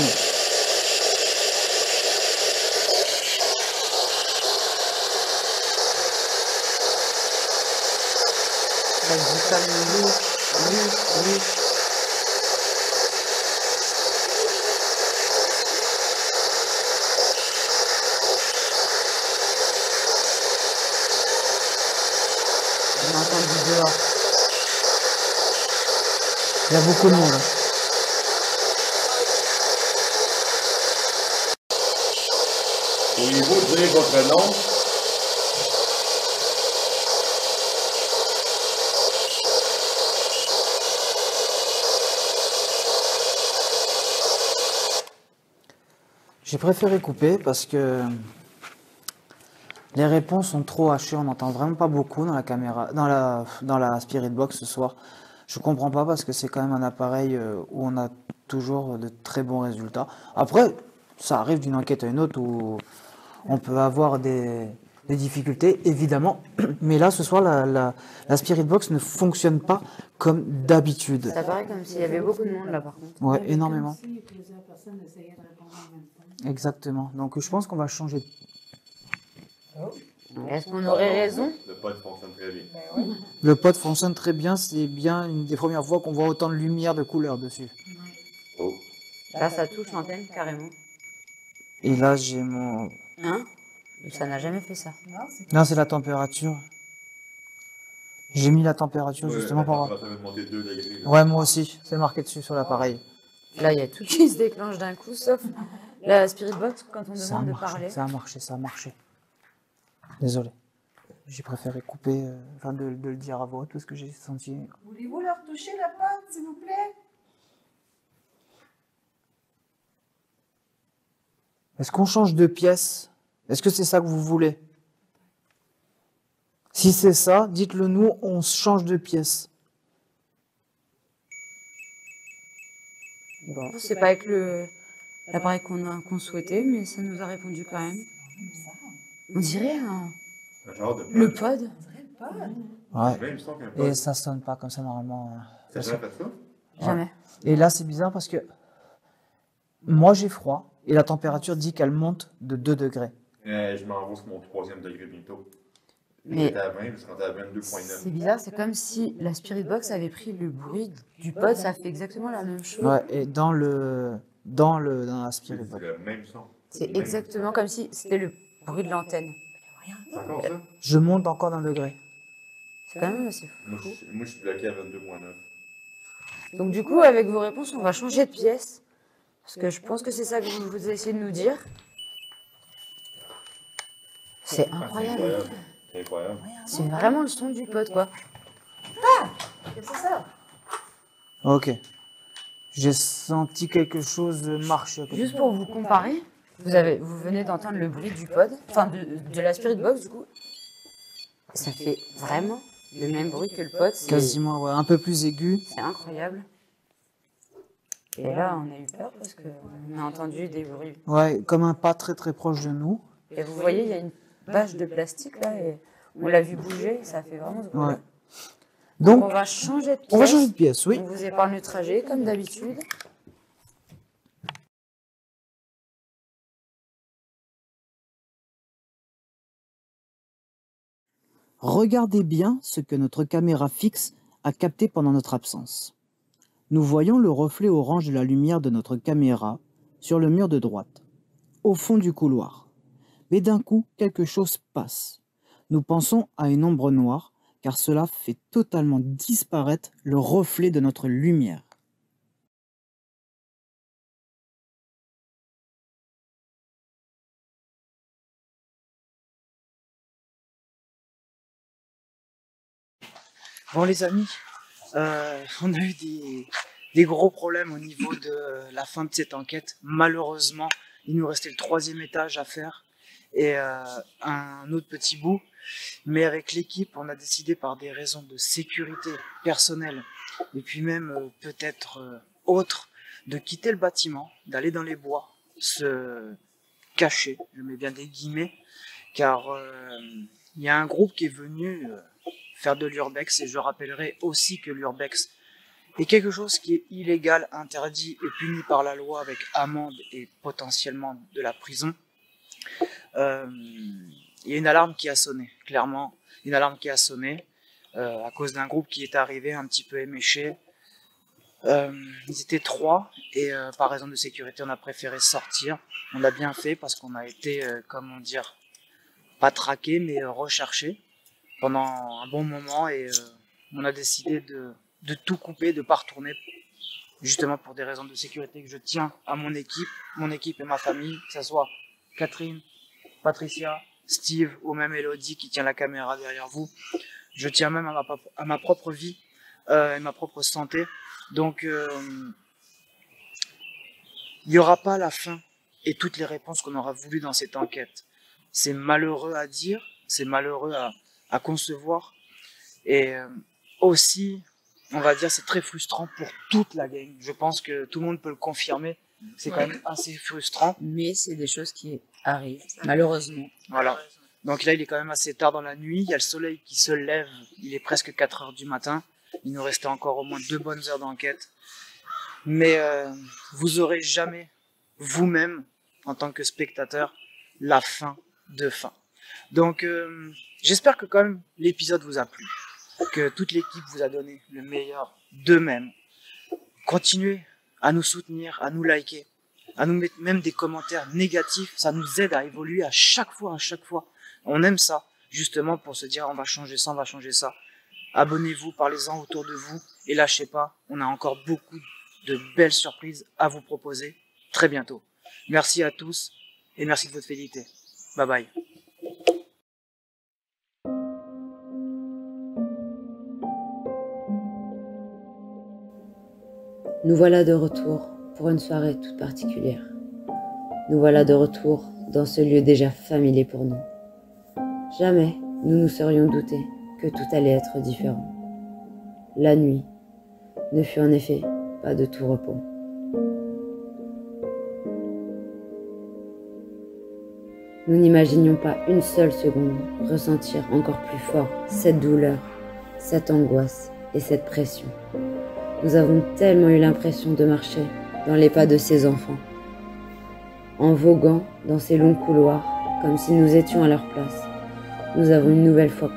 Il y a beaucoup de monde. Hein. Pourriez-vous dire votre nom? J'ai préféré couper parce que les réponses sont trop hachées, on n'entend vraiment pas beaucoup dans la caméra, dans la Spirit Box ce soir. Je comprends pas parce que c'est quand même un appareil où on a toujours de très bons résultats. Après, ça arrive d'une enquête à une autre où on peut avoir des difficultés, évidemment. Mais là, ce soir, la Spirit Box ne fonctionne pas comme d'habitude. Ça paraît comme s'il y avait beaucoup de monde là par contre. Ouais, énormément. Comme si plusieurs personnes essayaient de répondre en même temps. Exactement. Donc je pense qu'on va changer. Est-ce qu'on aurait raison? Le pod fonctionne très bien. Le pod fonctionne très bien, c'est bien une des premières fois qu'on voit autant de lumière, de couleur dessus. Oh. Là, ça touche l'antenne carrément. Et là, j'ai mon... Hein? Ça n'a jamais fait ça. Là, c'est la température. J'ai mis la température justement pour... Ça va monter 2 degrés. Là. Ouais, moi aussi, c'est marqué dessus sur l'appareil. Là, il y a tout qui se déclenche d'un coup, sauf la Spirit Box quand on demande de parler. Ça a marché, ça a marché. Désolé. J'ai préféré couper, enfin de le dire à voix haute parce que j'ai senti... Voulez-vous leur toucher la pote, s'il vous plaît? Est-ce qu'on change de pièce? Est-ce que c'est ça que vous voulez? Si c'est ça, dites-le nous, on change de pièce. Bon, c'est pas avec l'appareil qu'on souhaitait, mais ça nous a répondu quand même. On dirait Un genre de pod. le pod. Ouais. Même son qu'un pod. Et ça sonne pas comme ça normalement. T'as jamais fait ça? Jamais. Et là, c'est bizarre parce que moi, j'ai froid et la température dit qu'elle monte de 2 degrés. Je m'en vais sur mon 3e degré bientôt. Mais J'étais à 20, je suis rentré à 22,9. c'est bizarre, c'est comme si la Spirit Box avait pris le bruit du pod, ça fait exactement la même chose. Ouais, et dans la Spirit C'est Box. le même son. C'est exactement comme si c'était le bruit de l'antenne. C'est encore ça? Je monte encore d'un degré. C'est quand même assez fou. Moi, je suis bloqué à 22,9. Donc du coup, avec vos réponses, on va changer de pièce. Parce que je pense que c'est ça que vous essayez de nous dire. C'est incroyable. C'est incroyable. C'est vraiment le son du pod, quoi. Qu'est-ce que c'est ça? Ok. J'ai senti quelque chose marcher. Juste pour vous comparer, vous venez d'entendre le bruit du pod, enfin de la Spirit Box du coup. Ça fait vraiment le même bruit que le pod. Quasiment, ouais, un peu plus aigu. C'est incroyable. Et là, on a eu peur parce qu'on a entendu des bruits. Ouais, comme un pas très très proche de nous. Et vous voyez, il y a une bâche de plastique là et on l'a vu bouger, ça fait vraiment ce bruit. Ouais. Donc Donc, on va changer de pièce. on va changer de pièce, oui. On vous épargne le trajet comme d'habitude. Regardez bien ce que notre caméra fixe a capté pendant notre absence. Nous voyons le reflet orange de la lumière de notre caméra sur le mur de droite, au fond du couloir. Mais d'un coup, quelque chose passe. Nous pensons à une ombre noire, car cela fait totalement disparaître le reflet de notre lumière. Bon les amis, on a eu des gros problèmes au niveau de la fin de cette enquête. Malheureusement, il nous restait le 3e étage à faire et un autre petit bout. Mais avec l'équipe, on a décidé par des raisons de sécurité personnelle et puis même peut-être autres, de quitter le bâtiment, d'aller dans les bois, se cacher, je mets bien des guillemets, car il y a un groupe qui est venu faire de l'urbex, et je rappellerai aussi que l'urbex est quelque chose qui est illégal, interdit et puni par la loi avec amende et potentiellement de la prison. Il y a une alarme qui a sonné, clairement, une alarme qui a sonné à cause d'un groupe qui est arrivé un petit peu éméché. Ils étaient 3 et par raison de sécurité, on a préféré sortir. On l'a bien fait parce qu'on a été, comment dire, pas traqué mais recherché pendant un bon moment et on a décidé de tout couper, de pas retourner justement pour des raisons de sécurité, que je tiens à mon équipe et ma famille, que ce soit Catherine, Patricia, Steve ou même Elodie qui tient la caméra derrière vous. Je tiens même à ma propre vie et ma propre santé. Donc, il n'y aura pas la fin et toutes les réponses qu'on aura voulu dans cette enquête. C'est malheureux à dire, c'est malheureux à concevoir. Et aussi, on va dire, c'est très frustrant pour toute la gang. Je pense que tout le monde peut le confirmer. C'est quand même assez frustrant. Mais c'est des choses qui arrivent, malheureusement. Voilà. Donc là, il est quand même assez tard dans la nuit. Il y a le soleil qui se lève. Il est presque 4 heures du matin. Il nous restait encore au moins 2 bonnes heures d'enquête. Mais vous aurez jamais, vous-même, en tant que spectateur, la fin de fin. Donc, j'espère que quand même l'épisode vous a plu. Que toute l'équipe vous a donné le meilleur d'eux-mêmes. Continuez à nous soutenir, à nous liker, à nous mettre même des commentaires négatifs. Ça nous aide à évoluer à chaque fois. On aime ça, justement, pour se dire on va changer ça, on va changer ça. Abonnez-vous, parlez-en autour de vous et lâchez pas. On a encore beaucoup de belles surprises à vous proposer très bientôt. Merci à tous et merci de votre fidélité. Bye bye. Nous voilà de retour pour une soirée toute particulière. Nous voilà de retour dans ce lieu déjà familier pour nous. Jamais nous nous serions doutés que tout allait être différent. La nuit ne fut en effet pas de tout repos. Nous n'imaginions pas une seule seconde ressentir encore plus fort cette douleur, cette angoisse et cette pression. Nous avons tellement eu l'impression de marcher dans les pas de ces enfants, en voguant dans ces longs couloirs, comme si nous étions à leur place. Nous avons une nouvelle fois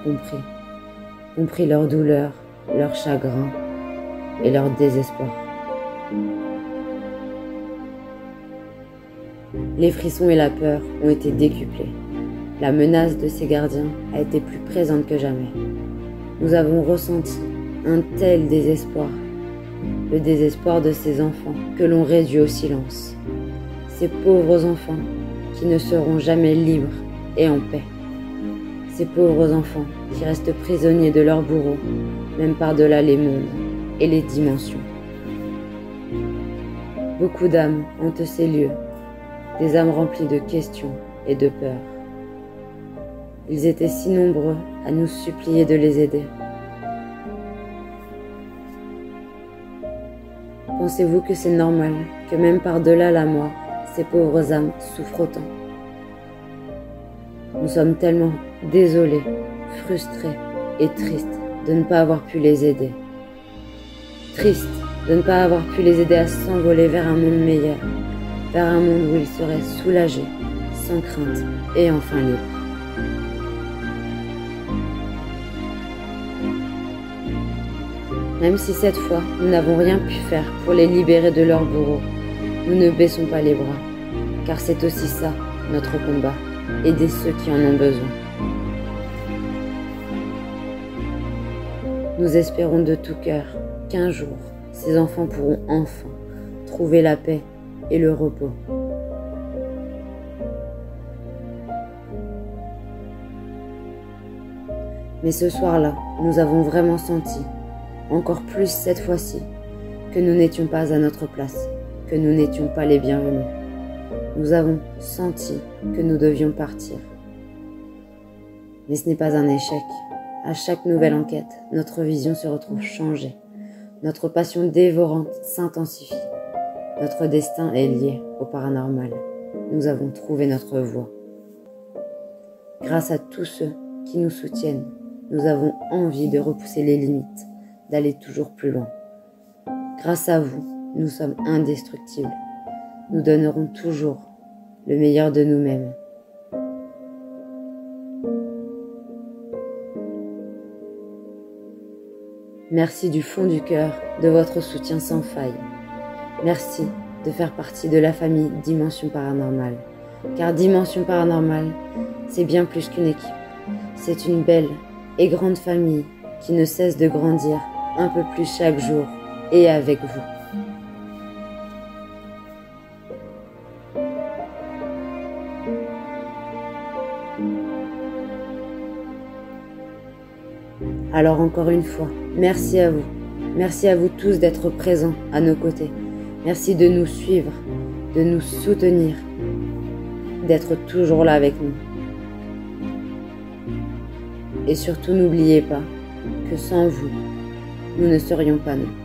compris leur douleur, leur chagrin et leur désespoir. Les frissons et la peur ont été décuplés. La menace de ces gardiens a été plus présente que jamais. Nous avons ressenti un tel désespoir, le désespoir de ces enfants que l'on réduit au silence. Ces pauvres enfants qui ne seront jamais libres et en paix. Ces pauvres enfants qui restent prisonniers de leurs bourreaux, même par-delà les mondes et les dimensions. Beaucoup d'âmes hantent ces lieux, des âmes remplies de questions et de peurs. Ils étaient si nombreux à nous supplier de les aider. Pensez-vous que c'est normal que même par-delà la mort, ces pauvres âmes souffrent autant? Nous sommes tellement désolés, frustrés et tristes de ne pas avoir pu les aider. Tristes de ne pas avoir pu les aider à s'envoler vers un monde meilleur, vers un monde où ils seraient soulagés, sans crainte et enfin libres. Même si cette fois, nous n'avons rien pu faire pour les libérer de leurs bourreaux, nous ne baissons pas les bras, car c'est aussi ça, notre combat, aider ceux qui en ont besoin. Nous espérons de tout cœur qu'un jour, ces enfants pourront enfin trouver la paix et le repos. Mais ce soir-là, nous avons vraiment senti, encore plus cette fois-ci, que nous n'étions pas à notre place, que nous n'étions pas les bienvenus. Nous avons senti que nous devions partir. Mais ce n'est pas un échec. À chaque nouvelle enquête, notre vision se retrouve changée. Notre passion dévorante s'intensifie. Notre destin est lié au paranormal. Nous avons trouvé notre voie. Grâce à tous ceux qui nous soutiennent, nous avons envie de repousser les limites, d'aller toujours plus loin. Grâce à vous, nous sommes indestructibles. Nous donnerons toujours le meilleur de nous-mêmes. Merci du fond du cœur de votre soutien sans faille. Merci de faire partie de la famille Dimension Paranormale. Car Dimension Paranormale, c'est bien plus qu'une équipe. C'est une belle et grande famille qui ne cesse de grandir un peu plus chaque jour et avec vous. Alors encore une fois, merci à vous. Merci à vous tous d'être présents à nos côtés. Merci de nous suivre, de nous soutenir, d'être toujours là avec nous. Et surtout n'oubliez pas que sans vous, nous ne serions pas nous.